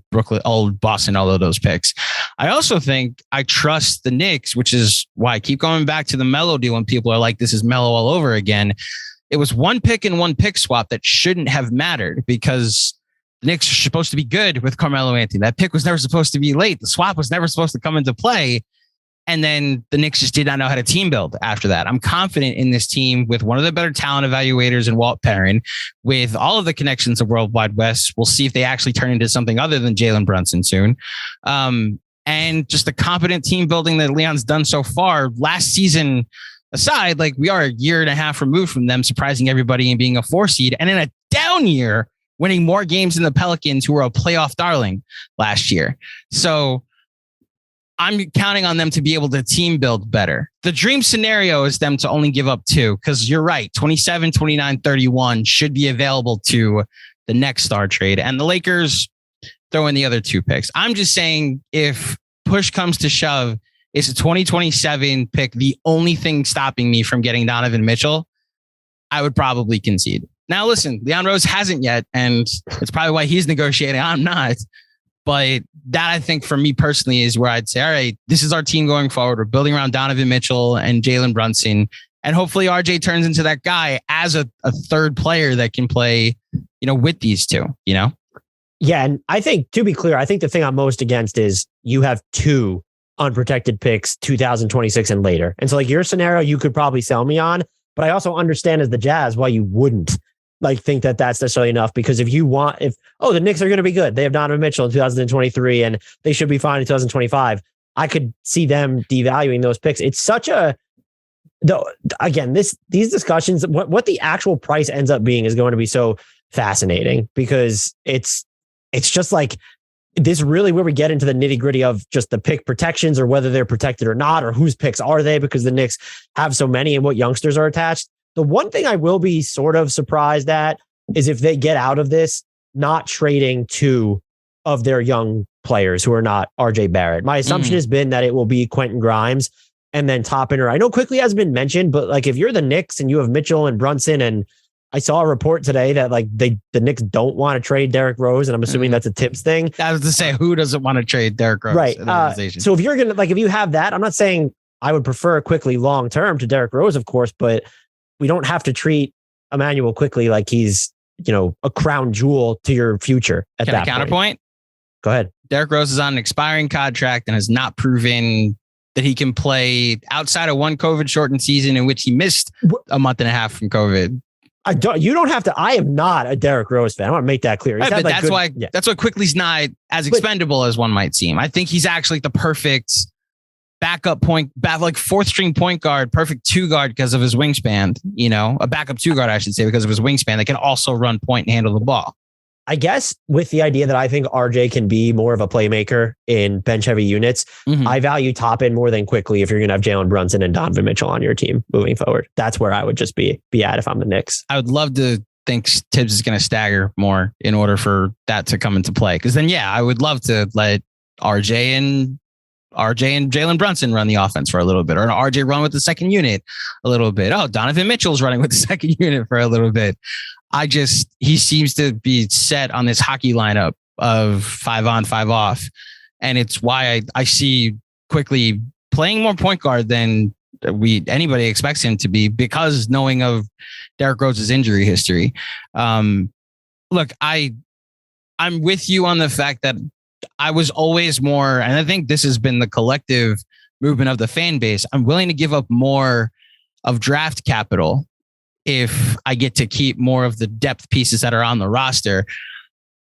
Boston all of those picks. I also think I trust the Knicks, which is why I keep going back to the Melo deal when people are like, this is Melo all over again. It was 1 pick and 1 pick swap that shouldn't have mattered because The Knicks are supposed to be good with Carmelo Anthony. That pick was never supposed to be late. The swap was never supposed to come into play. And then the Knicks just did not know how to team build after that. I'm confident in this team with one of the better talent evaluators in Walt Perrin, with all of the connections of World Wide West. We'll see if they actually turn into something other than Jalen Brunson soon. And just the competent team building that Leon's done so far. Last season aside, like, we are a year and a half removed from them surprising everybody and being a 4 seed. And in a down year, winning more games than the Pelicans, who were a playoff darling last year. So I'm counting on them to be able to team build better. The dream scenario is them to only give up 2, because you're right. 27, 29, 31 should be available to the next star trade. And the Lakers throw in the other 2 picks. I'm just saying, if push comes to shove, is a 2027 pick the only thing stopping me from getting Donovan Mitchell? I would probably concede. Now, listen, Leon Rose hasn't yet, and it's probably why he's negotiating. I'm not. But that, I think, for me personally, is where I'd say, all right, this is our team going forward. We're building around Donovan Mitchell and Jalen Brunson. And hopefully RJ turns into that guy as a third player that can play, with these 2, Yeah. And I think, to be clear, I think the thing I'm most against is you have 2 unprotected picks, 2026 and later. And so, like, your scenario, you could probably sell me on, but I also understand as the Jazz why you wouldn't think that that's necessarily enough, because if the Knicks are going to be good, they have Donovan Mitchell in 2023 and they should be fine in 2025. I could see them devaluing those picks. It's such these discussions, what the actual price ends up being is going to be so fascinating, because it's just like this really where we get into the nitty gritty of just the pick protections, or whether they're protected or not, or whose picks are they, because the Knicks have so many and what youngsters are attached. The one thing I will be sort of surprised at is if they get out of this not trading 2 of their young players who are not RJ Barrett. My assumption has been that it will be Quentin Grimes and then Toppiner. I know Quickly has been mentioned, but like, if you're the Knicks and you have Mitchell and Brunson, and I saw a report today that like the Knicks don't want to trade Derrick Rose, and I'm assuming that's a Tips thing. I was to say, who doesn't want to trade Derrick Rose? Right. So if you're going to, if you have that, I'm not saying I would prefer Quickly long-term to Derrick Rose, of course, but we don't have to treat Emmanuel Quickly like he's, a crown jewel to your future at that point. Can I counterpoint? Go ahead. Derrick Rose is on an expiring contract and has not proven that he can play outside of one COVID-shortened season in which he missed a month and a half from COVID. You don't have to. I am not a Derrick Rose fan. I want to make that clear. Right, but that's why Quickly's not as expendable as one might seem. I think he's actually the perfect backup fourth string point guard, perfect 2 guard because of his wingspan, a backup 2 guard, I should say, because of his wingspan that can also run point and handle the ball. I guess with the idea that I think RJ can be more of a playmaker in bench heavy units, I value Toppin more than Quickly if you're going to have Jalen Brunson and Donovan Mitchell on your team moving forward. That's where I would just be at if I'm the Knicks. I would love to think Tibbs is going to stagger more in order for that to come into play. Because then, I would love to let RJ and Jalen Brunson run the offense for a little bit, or RJ run with the second unit a little bit. Oh, Donovan Mitchell's running with the second unit for a little bit. He seems to be set on this hockey lineup of 5 on, 5 off. And it's why I see Quickly playing more point guard than anybody expects him to be, because knowing of Derrick Rose's injury history. Look, I'm with you on the fact that I was always more, and I think this has been the collective movement of the fan base, I'm willing to give up more of draft capital if I get to keep more of the depth pieces that are on the roster.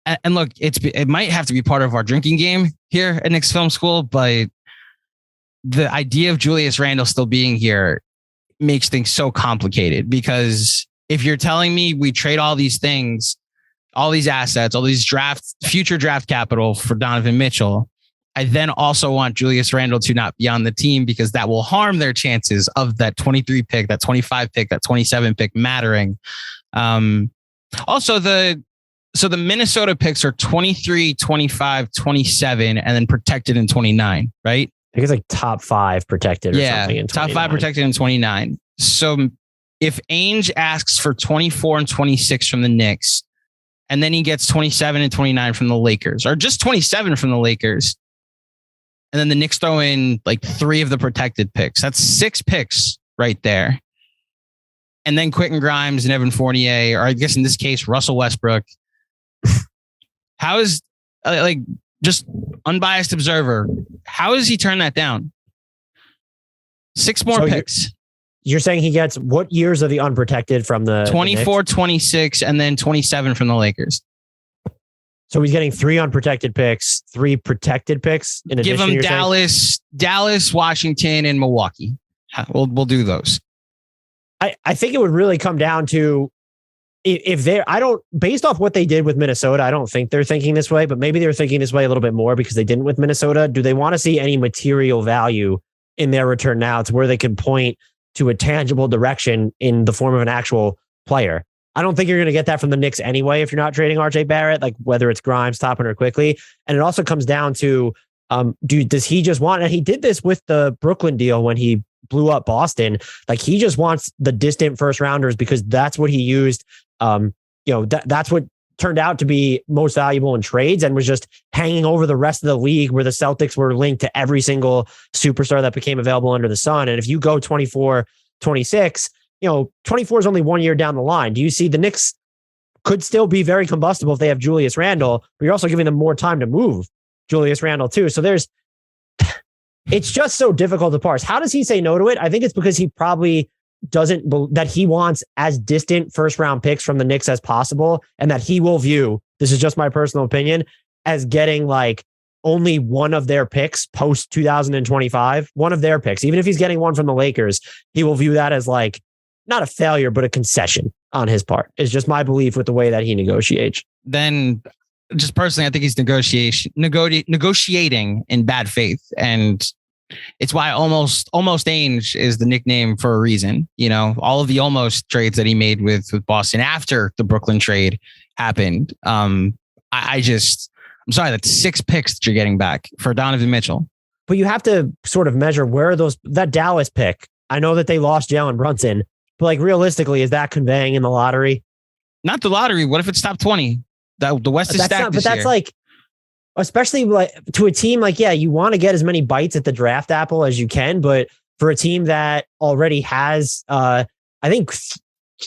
And look, it might have to be part of our drinking game here at Knicks Film School, but the idea of Julius Randle still being here makes things so complicated, because if you're telling me we trade all these things, all these assets, all these future draft capital for Donovan Mitchell, I then also want Julius Randle to not be on the team, because that will harm their chances of that 23 pick, that 25 pick, that 27 pick mattering. Also, the Minnesota picks are 23, 25, 27, and then protected in 29, right? I think it's like top 5 protected or something in 29. Top 5 protected in 29. So if Ainge asks for 24 and 26 from the Knicks, and then he gets 27 and 29 from the Lakers, or just 27 from the Lakers, and then the Knicks throw in like 3 of the protected picks. That's 6 picks right there. And then Quentin Grimes and Evan Fournier, or I guess in this case, Russell Westbrook. How is like just unbiased observer? How does he turn that down? 6 more picks. You're saying he gets what years of the unprotected from the 24, 26, and then 27 from the Lakers. So he's getting 3 unprotected picks, 3 protected picks in addition. Give him Dallas, Washington, and Milwaukee. We'll do those. I think it would really come down to if they're, based off what they did with Minnesota, I don't think they're thinking this way, but maybe they're thinking this way a little bit more because they didn't with Minnesota. Do they want to see any material value in their return now to where they can point to a tangible direction in the form of an actual player? I don't think you're going to get that from the Knicks anyway if you're not trading RJ Barrett, like whether it's Grimes, Toppin, or Quickly. And it also comes down to, does he just want, and he did this with the Brooklyn deal when he blew up Boston, like he just wants the distant first rounders because that's what he used. That's what turned out to be most valuable in trades and was just hanging over the rest of the league where the Celtics were linked to every single superstar that became available under the sun. And if you go 24, 26, 24 is only 1 year down the line. Do you see the Knicks could still be very combustible if they have Julius Randle, but you're also giving them more time to move Julius Randle too. So it's just so difficult to parse. How does he say no to it? I think it's because he probably that he wants as distant first round picks from the Knicks as possible. And that he will view, this is just my personal opinion, as getting like only one of their picks post 2025, one of their picks. Even if he's getting one from the Lakers, he will view that as like not a failure, but a concession on his part. It's just my belief with the way that he negotiates. Then just personally, I think he's negotiating in bad faith. And it's why almost Ainge is the nickname for a reason. All of the almost trades that he made with Boston after the Brooklyn trade happened. I'm sorry, that's 6 picks that you're getting back for Donovan Mitchell. But you have to sort of measure where are that Dallas pick. I know that they lost Jalen Brunson, but like realistically, is that conveying in the lottery? Not the lottery. What if it's top 20? The West is stacked this year. But that's like, especially like to a team like, yeah, you want to get as many bites at the draft apple as you can, but for a team that already has, I think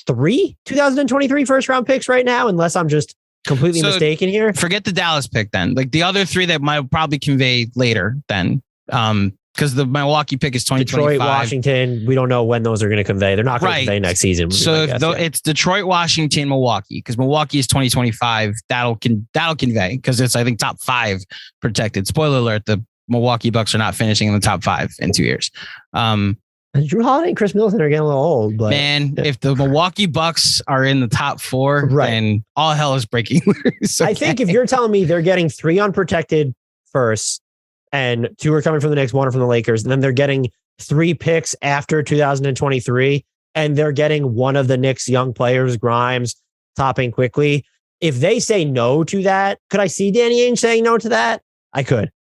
3 2023 first round picks right now, unless I'm just completely mistaken here. Forget the Dallas pick then. Like the other 3 that might probably convey later then. Because the Milwaukee pick is 2025. Detroit, Washington, we don't know when those are going to convey. They're not going to convey next season. So it's Detroit, Washington, Milwaukee, because Milwaukee is 2025. That'll convey because it's, I think, top 5 protected. Spoiler alert, the Milwaukee Bucks are not finishing in the top 5 in 2 years. Drew Holiday and Chris Middleton are getting a little old. But man, if the Milwaukee Bucks are in the top 4, then all hell is breaking loose. Okay? I think if you're telling me they're getting 3 unprotected first, and 2 are coming from the Knicks, 1 are from the Lakers. And then they're getting 3 picks after 2023. And they're getting one of the Knicks young players, Grimes, Toppin Quickly. If they say no to that, could I see Danny Ainge saying no to that? I could,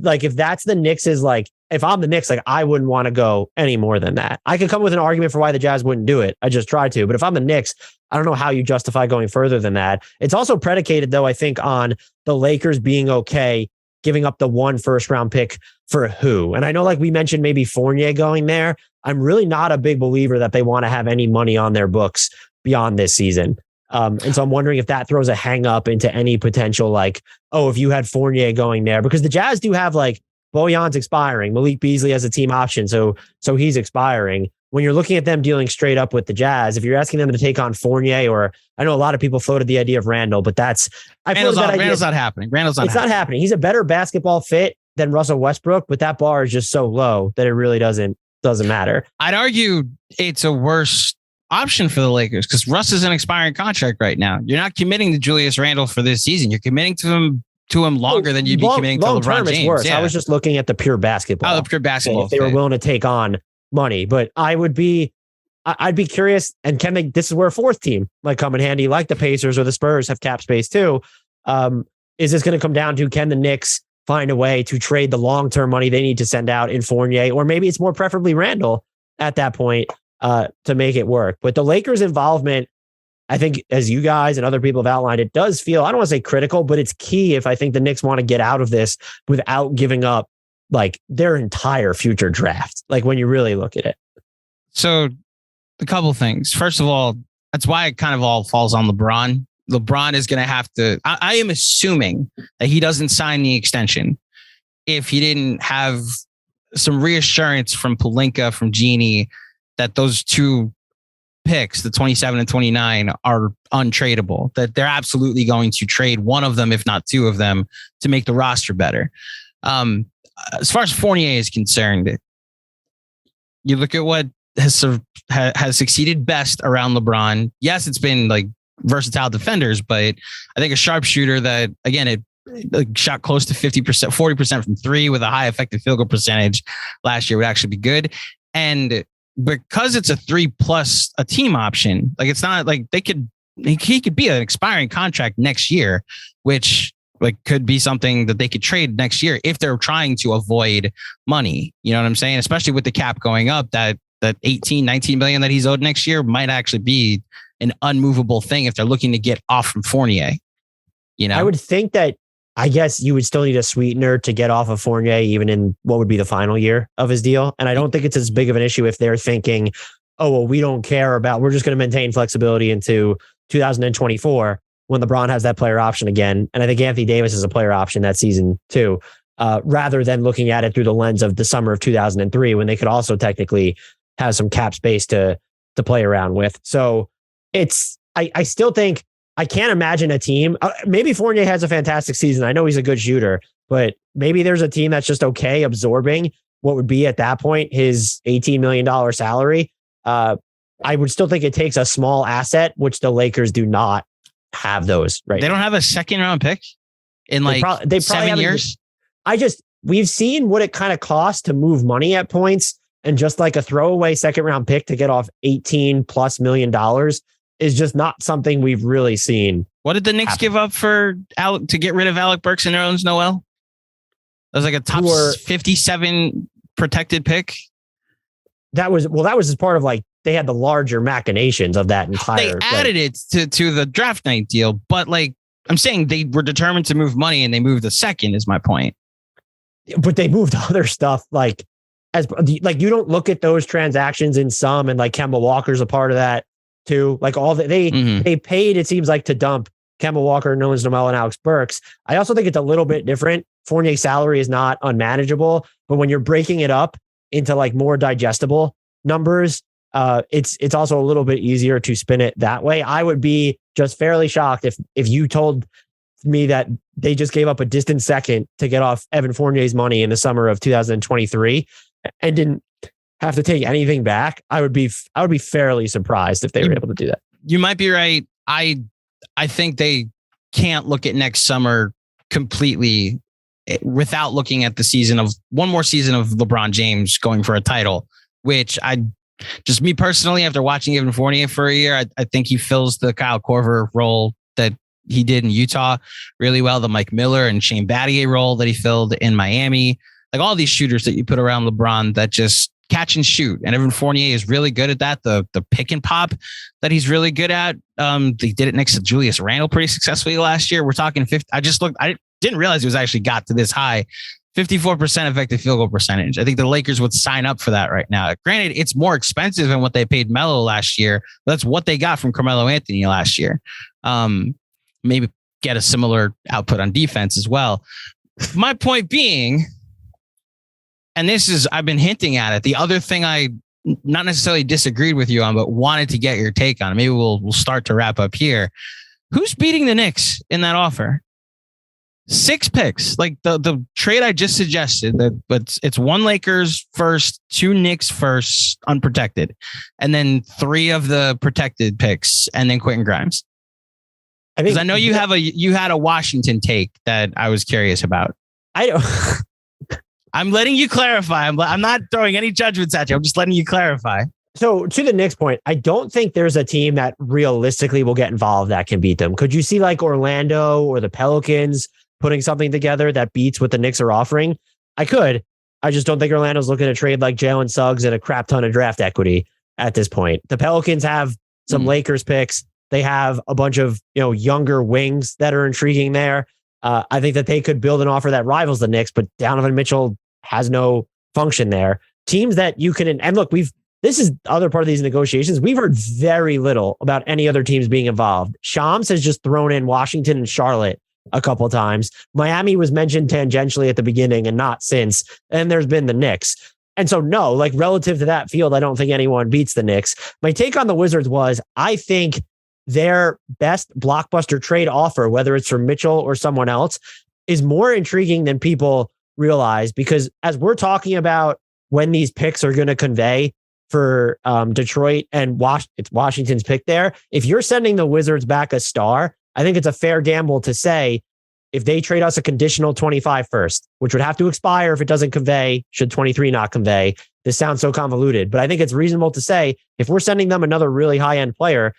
like, if that's the Knicks is like, if I'm the Knicks, like I wouldn't want to go any more than that. I could come with an argument for why the Jazz wouldn't do it. I just tried to. But if I'm the Knicks, I don't know how you justify going further than that. It's also predicated, though, I think, on the Lakers being okay giving up the 1 first round pick for who. And I know, like we mentioned, maybe Fournier going there. I'm really not a big believer that they want to have any money on their books beyond this season. And so I'm wondering if that throws a hang up into any potential, like, oh, if you had Fournier going there, because the Jazz do have like Bojan's expiring. Malik Beasley has a team option. So he's expiring. When you're looking at them dealing straight up with the Jazz, if you're asking them to take on Fournier, or I know a lot of people floated the idea of Randall, but Randall's not happening. It's not happening. He's a better basketball fit than Russell Westbrook, but that bar is just so low that it really doesn't matter. I'd argue it's a worse option for the Lakers because Russ is an expiring contract right now. You're not committing to Julius Randle for this season. You're committing to him longer than you'd be committing to LeBron James. Worse. Yeah. I was just looking at the pure basketball. The pure basketball. If they were willing to take on money, but I'd be curious. And this is where a 4th team might come in handy, like the Pacers or the Spurs have cap space too. Is this going to come down to, can the Knicks find a way to trade the long-term money they need to send out in Fournier, or maybe it's more preferably Randall at that point to make it work. But the Lakers' involvement, I think, as you guys and other people have outlined, it does feel, I don't want to say critical, but it's key if I think the Knicks want to get out of this without giving up like their entire future draft, like when you really look at it. So a couple things. First of all, that's why it kind of all falls on LeBron. LeBron is going to have to, I am assuming that he doesn't sign the extension if he didn't have some reassurance from Pelinka, from Genie, that those two picks, the 27 and 29, are untradeable, that they're absolutely going to trade one of them, if not two of them, to make the roster better. As far as Fournier is concerned, you look at what has succeeded best around LeBron. Yes, it's been like versatile defenders, but I think a sharpshooter that, again, it shot close to 50%, 40% from three with a high effective field goal percentage last year would actually be good. And because it's a 3+ a team option, like it's not like he could be an expiring contract next year, which like could be something that they could trade next year if they're trying to avoid money. You know what I'm saying? Especially with the cap going up, that 18, 19 million that he's owed next year might actually be an unmovable thing if they're looking to get off from Fournier. You know, I would think that, I guess you would still need a sweetener to get off of Fournier, even in what would be the final year of his deal. And I don't think it's as big of an issue if they're thinking, oh, well, we don't care about, we're just going to maintain flexibility into 2024 when LeBron has that player option again. And I think Anthony Davis is a player option that season too, rather than looking at it through the lens of the summer of 2003, when they could also technically have some cap space to play around with. So I still think, I can't imagine a team. Maybe Fournier has a fantastic season. I know he's a good shooter, but maybe there's a team that's just okay absorbing what would be at that point his $18 million salary. I would still think it takes a small asset, which the Lakers do not have those. Right? They don't have a second round pick in they probably 7 years. We've seen what it kind of costs to move money at points, and just like a throwaway second round pick to get off $18+ million is just not something we've really seen. What did the Knicks give up for to get rid of Alec Burks and Nerlens Noel? That was like a top 57 protected pick. That was as part of like, they had the larger machinations of that entire. They added it to the draft night deal, but like I'm saying, they were determined to move money and they moved the second, is my point. But they moved other stuff like you don't look at those transactions in sum, and like Kemba Walker's a part of that too. Like all that they paid, it seems like, to dump Kemba Walker, Nerlens Noel, and Alex Burks. I also think it's a little bit different. Fournier's salary is not unmanageable, but when you're breaking it up into like more digestible numbers, it's also a little bit easier to spin it that way. I would be just fairly shocked if you told me that they just gave up a distant second to get off Evan Fournier's money in the summer of 2023 and didn't have to take anything back. I would be fairly surprised if they were able to do that. You might be right. I think they can't look at next summer completely without looking at the season of one more season of LeBron James going for a title, which me personally, after watching Evan Fournier for a year, I think he fills the Kyle Korver role that he did in Utah really well, the Mike Miller and Shane Battier role that he filled in Miami. Like all these shooters that you put around LeBron that just catch and shoot. And Evan Fournier is really good at that. The pick and pop that he's really good at. They did it next to Julius Randle pretty successfully last year. We're talking 50. I didn't realize it was actually got to this high. 54% effective field goal percentage. I think the Lakers would sign up for that right now. Granted, it's more expensive than what they paid Melo last year, but that's what they got from Carmelo Anthony last year. Maybe get a similar output on defense as well. My point being, and this is, I've been hinting at it, the other thing I not necessarily disagreed with you on, but wanted to get your take on, maybe we'll start to wrap up here. Who's beating the Knicks in that offer? 6 picks, like the trade I just suggested, but it's 1 Lakers first, 2 Knicks first, unprotected, and then 3 of the protected picks, and then Quentin Grimes. Because I know you had a Washington take that I was curious about. I don't. I'm letting you clarify. I'm not throwing any judgments at you. I'm just letting you clarify. So to the Knicks point, I don't think there's a team that realistically will get involved that can beat them. Could you see like Orlando or the Pelicans putting something together that beats what the Knicks are offering? I could. I just don't think Orlando's looking to trade like Jalen Suggs and a crap ton of draft equity at this point. The Pelicans have some Lakers picks. They have a bunch of younger wings that are intriguing there. I think that they could build an offer that rivals the Knicks, but Donovan Mitchell has no function there. Teams that you can, and look, we've this is the other part of these negotiations. We've heard very little about any other teams being involved. Shams has just thrown in Washington and Charlotte a couple of times. Miami was mentioned tangentially at the beginning and not since. And there's been the Knicks. And so, no, like relative to that field, I don't think anyone beats the Knicks. My take on the Wizards was, I think their best blockbuster trade offer, whether it's for Mitchell or someone else, is more intriguing than people realize, because as we're talking about when these picks are going to convey for Detroit and it's Washington's pick there, if you're sending the Wizards back a star, I think it's a fair gamble to say, if they trade us a conditional 25 first, which would have to expire if it doesn't convey, should 23 not convey. This sounds so convoluted, but I think it's reasonable to say, if we're sending them another really high-end player,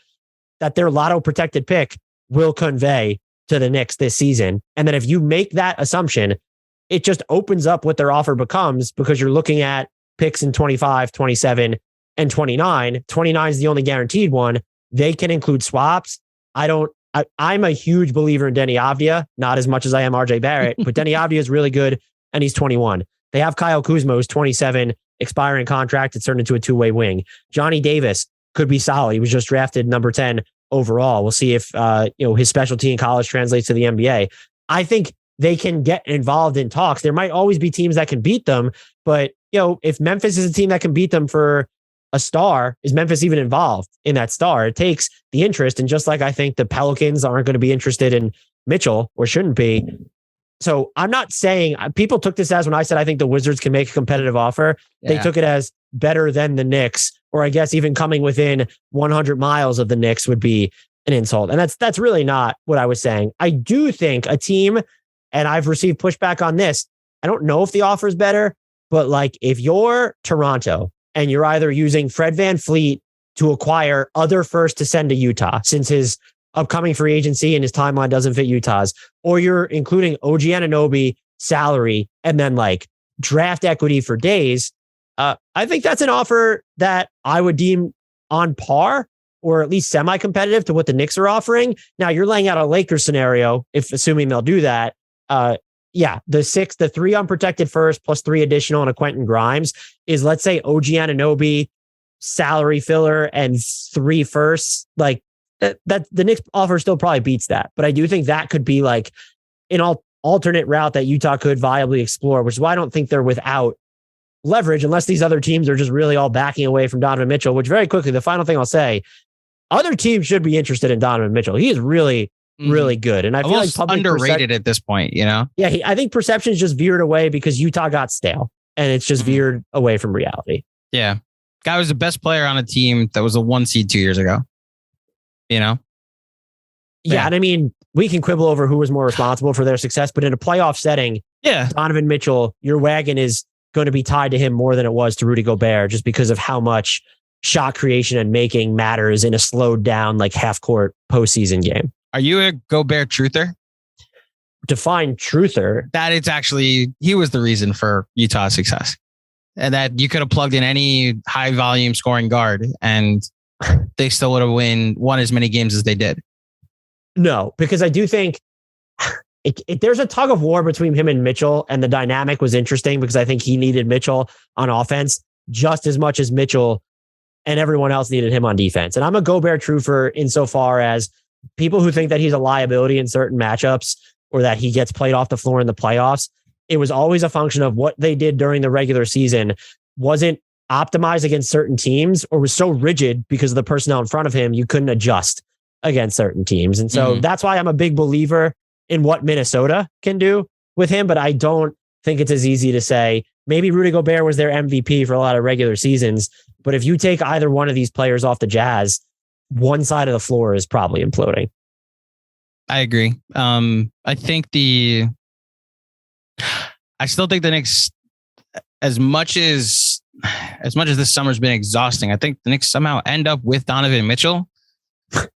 that their lotto protected pick will convey to the Knicks this season. And then if you make that assumption, it just opens up what their offer becomes, because you're looking at picks in 25, 27, and 29. 29 is the only guaranteed one. They can include swaps. I'm a huge believer in Denny Avdia, not as much as I am RJ Barrett, but Denny Avdia is really good, and he's 21. They have Kyle Kuzma, who's 27, expiring contract. It's turned into a two-way wing. Johnny Davis could be solid. He was just drafted number 10 overall. We'll see if his specialty in college translates to the NBA. I think they can get involved in talks. There might always be teams that can beat them, but if Memphis is a team that can beat them for a star, is Memphis even involved in that star? It takes the interest. And just like I think the Pelicans aren't going to be interested in Mitchell, or shouldn't be. So I'm not saying, people took this as, when I said I think the Wizards can make a competitive offer, they took it as better than the Knicks, or I guess even coming within 100 miles of the Knicks would be an insult. And that's really not what I was saying. I do think a team, and I've received pushback on this, I don't know if the offer is better, but like if you're Toronto and you're either using Fred VanVleet to acquire other first to send to Utah, since his upcoming free agency and his timeline doesn't fit Utah's, or you're including OG Anunoby salary and then like draft equity for days, I think that's an offer that I would deem on par, or at least semi-competitive to what the Knicks are offering. Now you're laying out a Lakers scenario, if assuming they'll do that. The 3 unprotected first plus 3 additional and a Quentin Grimes is, let's say, OG Anunoby salary filler and 3 firsts. Like that the Knicks offer still probably beats that, but I do think that could be like an alternate route that Utah could viably explore, which is why I don't think they're without leverage, unless these other teams are just really all backing away from Donovan Mitchell. Which, very quickly, the final thing I'll say, other teams should be interested in Donovan Mitchell. He is really good. And I feel like underrated at this point, Yeah, I think perception's just veered away because Utah got stale, and it's just veered away from reality. Yeah. Guy was the best player on a team that was a 1 seed 2 years ago. Yeah. And I mean, we can quibble over who was more responsible for their success, but in a playoff setting, Donovan Mitchell, your wagon is going to be tied to him more than it was to Rudy Gobert, just because of how much shot creation and making matters in a slowed down, like half court postseason game. Are you a Gobert truther? Define truther. That it's actually, he was the reason for Utah's success. And that you could have plugged in any high volume scoring guard and they still would have won as many games as they did. No, because I do think there's a tug of war between him and Mitchell, and the dynamic was interesting because I think he needed Mitchell on offense just as much as Mitchell and everyone else needed him on defense. And I'm a Gobert truther insofar as people who think that he's a liability in certain matchups or that he gets played off the floor in the playoffs. It was always a function of what they did during the regular season wasn't optimized against certain teams, or was so rigid because of the personnel in front of him, you couldn't adjust against certain teams. And so that's why I'm a big believer in what Minnesota can do with him. But I don't think it's as easy to say, maybe Rudy Gobert was their MVP for a lot of regular seasons. But if you take either one of these players off the Jazz, one side of the floor is probably imploding. I agree. I still think the Knicks, as much as this summer's been exhausting, I think the Knicks somehow end up with Donovan Mitchell.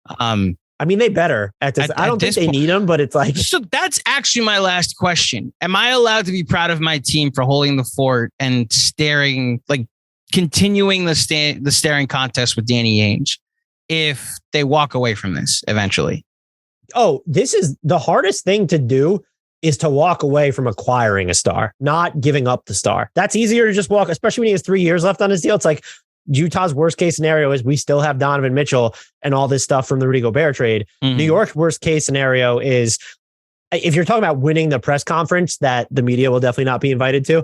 I mean, they better at this. I don't think they need him, but it's like. So that's actually my last question. Am I allowed to be proud of my team for holding the fort and continuing the staring contest with Danny Ainge if they walk away from this eventually? Oh, this is the hardest thing to do, is to walk away from acquiring a star, not giving up the star. That's easier to just walk, especially when he has 3 years left on his deal. It's like, Utah's worst case scenario is we still have Donovan Mitchell and all this stuff from the Rudy Gobert trade. New York's worst case scenario is, if you're talking about winning the press conference that the media will definitely not be invited to,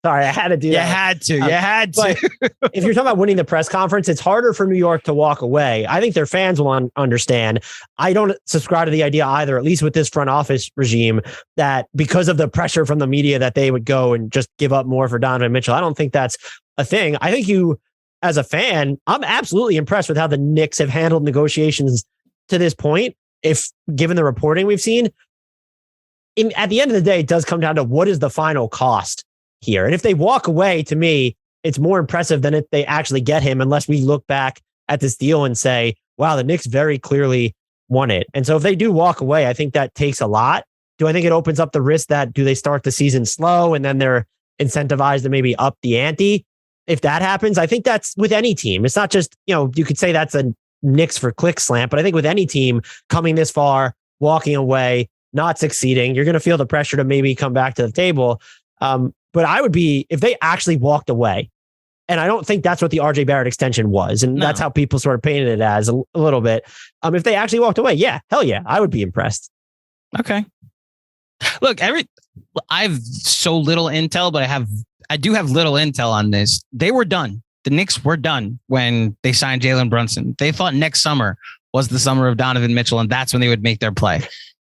sorry, I had to do that. You had to. If you're talking about winning the press conference, it's harder for New York to walk away. I think their fans will understand. I don't subscribe to the idea either, at least with this front office regime, that because of the pressure from the media that they would go and just give up more for Donovan Mitchell. I don't think that's a thing. I think you, as a fan, I'm absolutely impressed with how the Knicks have handled negotiations to this point. If given the reporting we've seen, at the end of the day, it does come down to what is the final cost here. And if they walk away, to me, it's more impressive than if they actually get him, unless we look back at this deal and say, wow, the Knicks very clearly won it. And so if they do walk away, I think that takes a lot. Do I think it opens up the risk that do they start the season slow and then they're incentivized to maybe up the ante? If that happens, I think that's with any team. It's not just, you could say that's a Knicks for click slant, but I think with any team coming this far, walking away, not succeeding, you're going to feel the pressure to maybe come back to the table. But I would be, if they actually walked away, and I don't think that's what the RJ Barrett extension was. And that's how people sort of painted it as a little bit. If they actually walked away, hell yeah, I would be impressed. Okay. Look, I've so little intel, but I do have little intel on this. They were done. The Knicks were done when they signed Jalen Brunson. They thought next summer was the summer of Donovan Mitchell, and that's when they would make their play.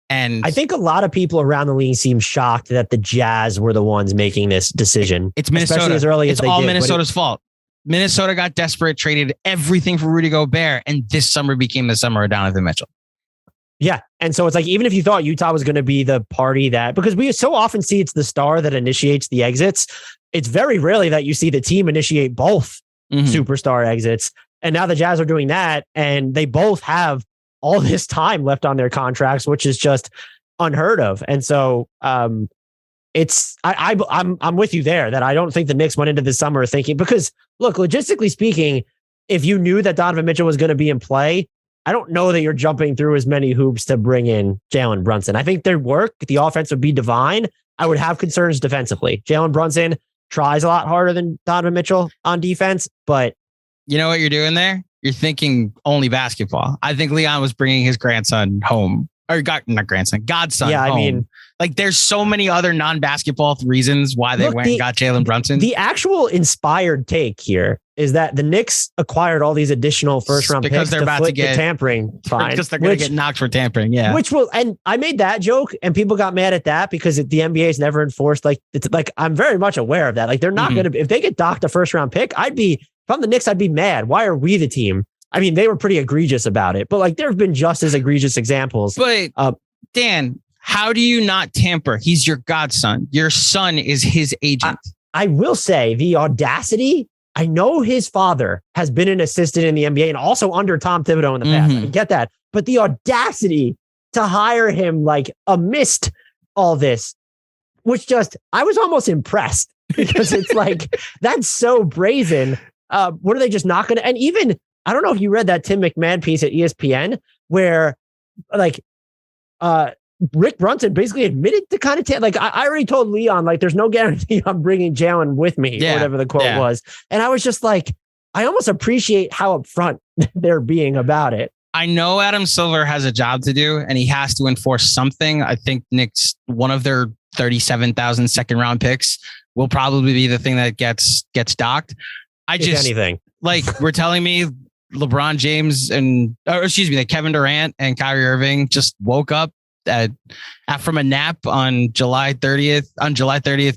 And I think a lot of people around the league seem shocked that the Jazz were the ones making this decision. It's Minnesota. Especially as early as they did. It's all Minnesota's fault. Minnesota got desperate, traded everything for Rudy Gobert, and this summer became the summer of Donovan Mitchell. Yeah. And so it's like, even if you thought Utah was going to be the party that, because we so often see it's the star that initiates the exits, it's very rarely that you see the team initiate both superstar exits. And now the Jazz are doing that, and they both have all this time left on their contracts, which is just unheard of. And so I'm with you there that I don't think the Knicks went into the summer thinking, because look, logistically speaking, if you knew that Donovan Mitchell was going to be in play, I don't know that you're jumping through as many hoops to bring in Jalen Brunson. I think their work, the offense would be divine. I would have concerns defensively. Jalen Brunson tries a lot harder than Donovan Mitchell on defense, but you know what you're doing there? You're thinking only basketball. I think Leon was bringing his grandson home, or not grandson, godson. Yeah, home. I mean, like there's so many other non-basketball reasons why they went and got Jalen Brunson. The actual inspired take here is that the Knicks acquired all these additional first round because picks they're about to get the tampering fine, because they're going to get knocked for tampering. Yeah, and I made that joke, and people got mad at that because the NBA is never enforced. Like, it's like, I'm very much aware of that. Like, they're not going to, if they get docked a first round pick, if I'm the Knicks, I'd be mad. Why are we the team? I mean, they were pretty egregious about it, but like there have been just as egregious examples. But Dan, how do you not tamper? He's your godson. Your son is his agent. I will say the audacity. I know his father has been an assistant in the NBA and also under Tom Thibodeau in the past. I get that. But the audacity to hire him like amidst all this, which I was almost impressed because it's like, that's so brazen. What are they just not going to, and even, I don't know if you read that Tim McMahon piece at ESPN where like Rick Brunson basically admitted to kind of I already told Leon, like, there's no guarantee I'm bringing Jalen with me, or whatever the quote was. And I was just like, I almost appreciate how upfront they're being about it. I know Adam Silver has a job to do and he has to enforce something. I think Knicks, one of their 37,000 second round picks will probably be the thing that gets docked. Anything. Like, we're telling me LeBron James that Kevin Durant and Kyrie Irving just woke up from a nap on July 30th,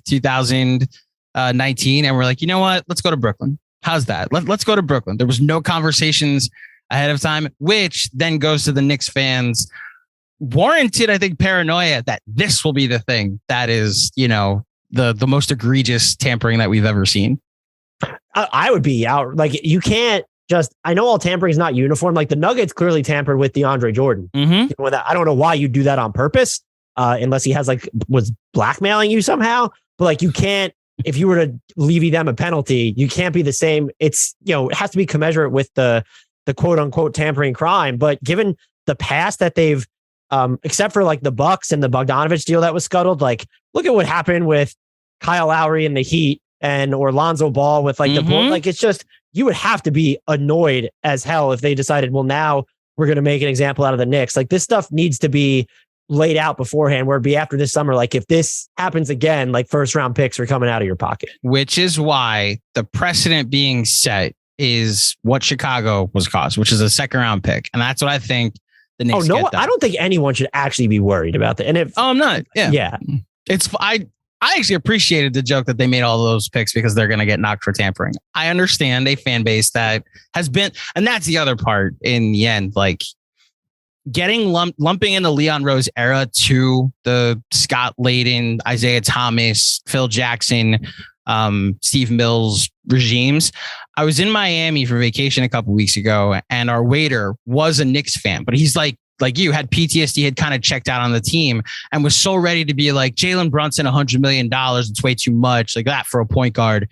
2019. And we're like, you know what? Let's go to Brooklyn. How's that? Let's go to Brooklyn. There was no conversations ahead of time, which then goes to the Knicks fans warranted, I think, paranoia that this will be the thing that is, the most egregious tampering that we've ever seen. I would be out. Like, you can't I know all tampering is not uniform. Like the Nuggets clearly tampered with DeAndre Jordan. I don't know why you do that on purpose, unless he was blackmailing you somehow. But like, you can't, if you were to levy them a penalty, you can't be the same. It's, it has to be commensurate with the quote unquote tampering crime. But given the past that they've, except for like the Bucks and the Bogdanovich deal that was scuttled, like look at what happened with Kyle Lowry and the Heat or Lonzo Ball with like the bull. Like, it's just, you would have to be annoyed as hell if they decided, well, now we're going to make an example out of the Knicks. Like, this stuff needs to be laid out beforehand, where it'd be after this summer. Like, if this happens again, like, first round picks are coming out of your pocket. Which is why the precedent being set is what Chicago was cost, which is a second round pick. And that's what I think the Knicks get done. I don't think anyone should actually be worried about that. And if I'm not. Yeah. It's I actually appreciated the joke that they made all those picks because they're going to get knocked for tampering. I understand a fan base that has been, and that's the other part in the end, like getting lumping in the Leon Rose era to the Scott Layden, Isaiah Thomas, Phil Jackson, Steve Mills regimes. I was in Miami for vacation a couple weeks ago, and our waiter was a Knicks fan, but he's like you, had PTSD, had kind of checked out on the team and was so ready to be like, Jalen Brunson, $100 million. It's way too much, like that for a point guard.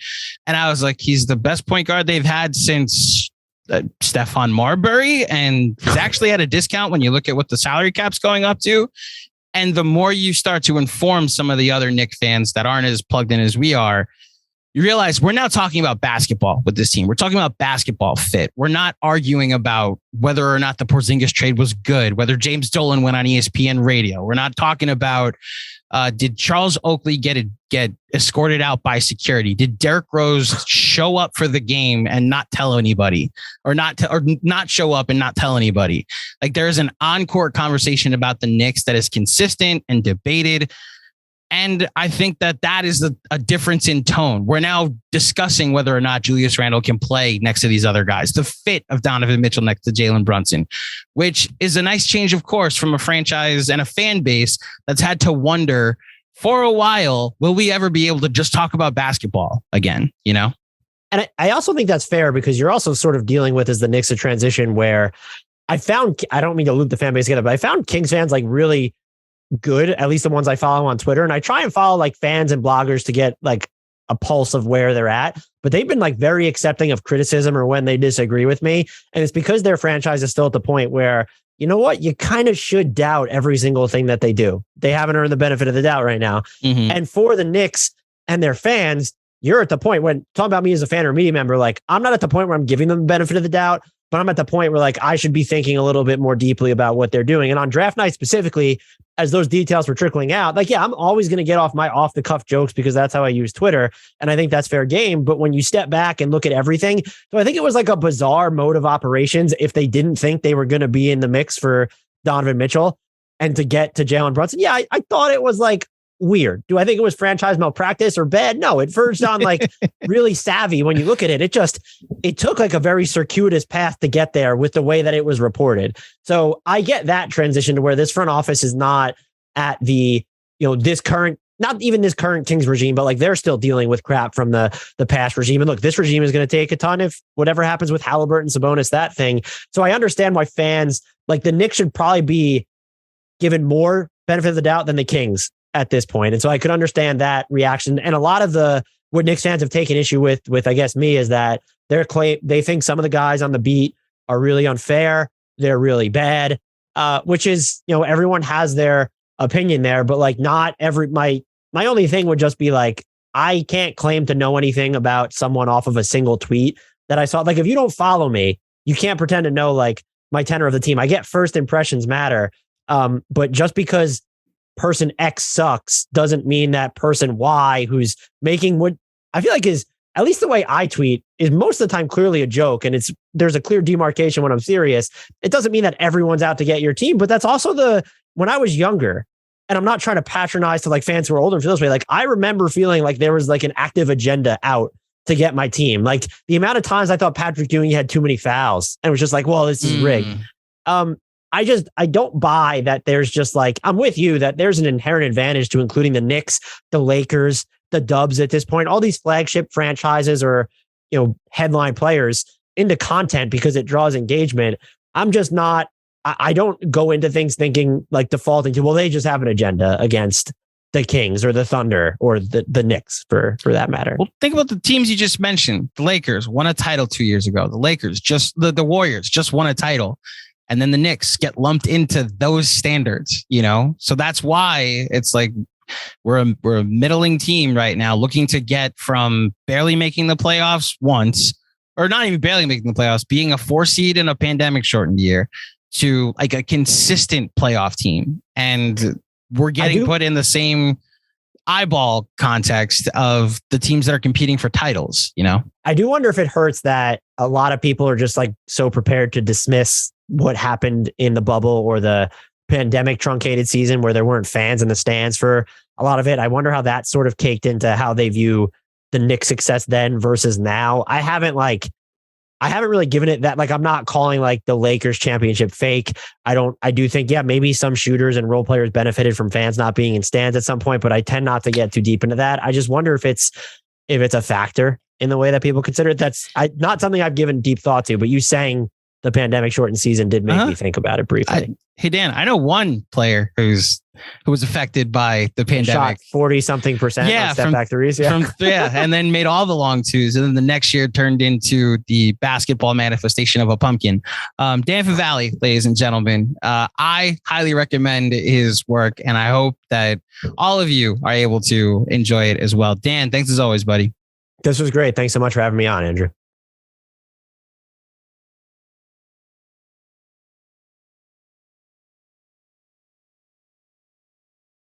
And I was like, he's the best point guard they've had since Stephon Marbury. And he's actually at a discount when you look at what the salary cap's going up to. And the more you start to inform some of the other Knicks fans that aren't as plugged in as we are, you realize we're now talking about basketball with this team. We're talking about basketball fit. We're not arguing about whether or not the Porzingis trade was good, whether James Dolan went on ESPN radio. We're not talking about did Charles Oakley get escorted out by security? Did Derrick Rose show up for the game and not tell anybody, or not show up and not tell anybody? Like, there is an on-court conversation about the Knicks that is consistent and debated. And I think that is a difference in tone. We're now discussing whether or not Julius Randle can play next to these other guys, the fit of Donovan Mitchell next to Jalen Brunson, which is a nice change, of course, from a franchise and a fan base that's had to wonder for a while, will we ever be able to just talk about basketball again, you know? And I also think that's fair, because you're also sort of dealing with, as the Knicks, a transition where I don't mean to loop the fan base together, but I found Kings fans like really good, at least the ones I follow on Twitter. And I try and follow like fans and bloggers to get like a pulse of where they're at, but they've been like very accepting of criticism or when they disagree with me. And it's because their franchise is still at the point where, you know what, you kind of should doubt every single thing that they do. They haven't earned the benefit of the doubt right now. Mm-hmm. And for the Knicks and their fans, you're at the point when, talking about me as a fan or media member, like, I'm not at the point where I'm giving them the benefit of the doubt, but I'm at the point where like I should be thinking a little bit more deeply about what they're doing. And on draft night specifically, as those details were trickling out, like, yeah, I'm always going to get off my off the cuff jokes because that's how I use Twitter. And I think that's fair game. But when you step back and look at everything, so I think it was like a bizarre mode of operations if they didn't think they were going to be in the mix for Donovan Mitchell and to get to Jalen Brunson. Yeah, I thought it was like weird. Do I think it was franchise malpractice or bad? No, it verged on like really savvy when you look at it. It took like a very circuitous path to get there with the way that it was reported. So I get that transition to where this front office is not at the, this current, not even this current Kings regime, but like they're still dealing with crap from the past regime. And look, this regime is going to take a ton if whatever happens with Halliburton, Sabonis, that thing. So I understand why fans like the Knicks should probably be given more benefit of the doubt than the Kings at this point. And so I could understand that reaction. And a lot of what Knicks fans have taken issue with, I guess, me, is that they think some of the guys on the beat are really unfair. They're really bad, which is, everyone has their opinion there, but like not every, my only thing would just be like, I can't claim to know anything about someone off of a single tweet that I saw. Like, if you don't follow me, you can't pretend to know like my tenor of the team. I get first impressions matter. But just because person X sucks doesn't mean that person Y, who's making what I feel like is, at least the way I tweet, is most of the time clearly a joke, and there's a clear demarcation when I'm serious. It doesn't mean that everyone's out to get your team, but that's also when I was younger, and I'm not trying to patronize to like fans who are older and feel this way. Like, I remember feeling like there was like an active agenda out to get my team. Like, the amount of times I thought Patrick Ewing had too many fouls and was just like, well, this is rigged. I don't buy that there's just like, I'm with you that there's an inherent advantage to including the Knicks, the Lakers, the Dubs at this point, all these flagship franchises or, headline players into content because it draws engagement. I'm just not, I don't go into things thinking like defaulting to, well, they just have an agenda against the Kings or the Thunder or the Knicks for that matter. Well, think about the teams you just mentioned. The Lakers won a title 2 years ago. The Lakers, the Warriors just won a title. And then the Knicks get lumped into those standards, So that's why it's like, we're a middling team right now, looking to get from barely making the playoffs once, or not even barely making the playoffs, being a 4 seed in a pandemic shortened year, to like a consistent playoff team. And we're getting put in the same eyeball context of the teams that are competing for titles, you know? I do wonder if it hurts that a lot of people are just like so prepared to dismiss what happened in the bubble or the pandemic truncated season where there weren't fans in the stands for a lot of it. I wonder how that sort of caked into how they view the Knicks' success then versus now. I haven't really given it that, like, I'm not calling like the Lakers championship fake. I do think, yeah, maybe some shooters and role players benefited from fans not being in stands at some point, but I tend not to get too deep into that. I just wonder if it's a factor in the way that people consider it. That's not something I've given deep thought to, but you saying the pandemic shortened season did make me think about it briefly. Hey, Dan, I know one player who was affected by the pandemic. Shot 40-something% on step back threes. Yeah. And then made all the long twos. And then the next year turned into the basketball manifestation of a pumpkin. Dan Favale, ladies and gentlemen. I highly recommend his work, and I hope that all of you are able to enjoy it as well. Dan, thanks as always, buddy. This was great. Thanks so much for having me on, Andrew.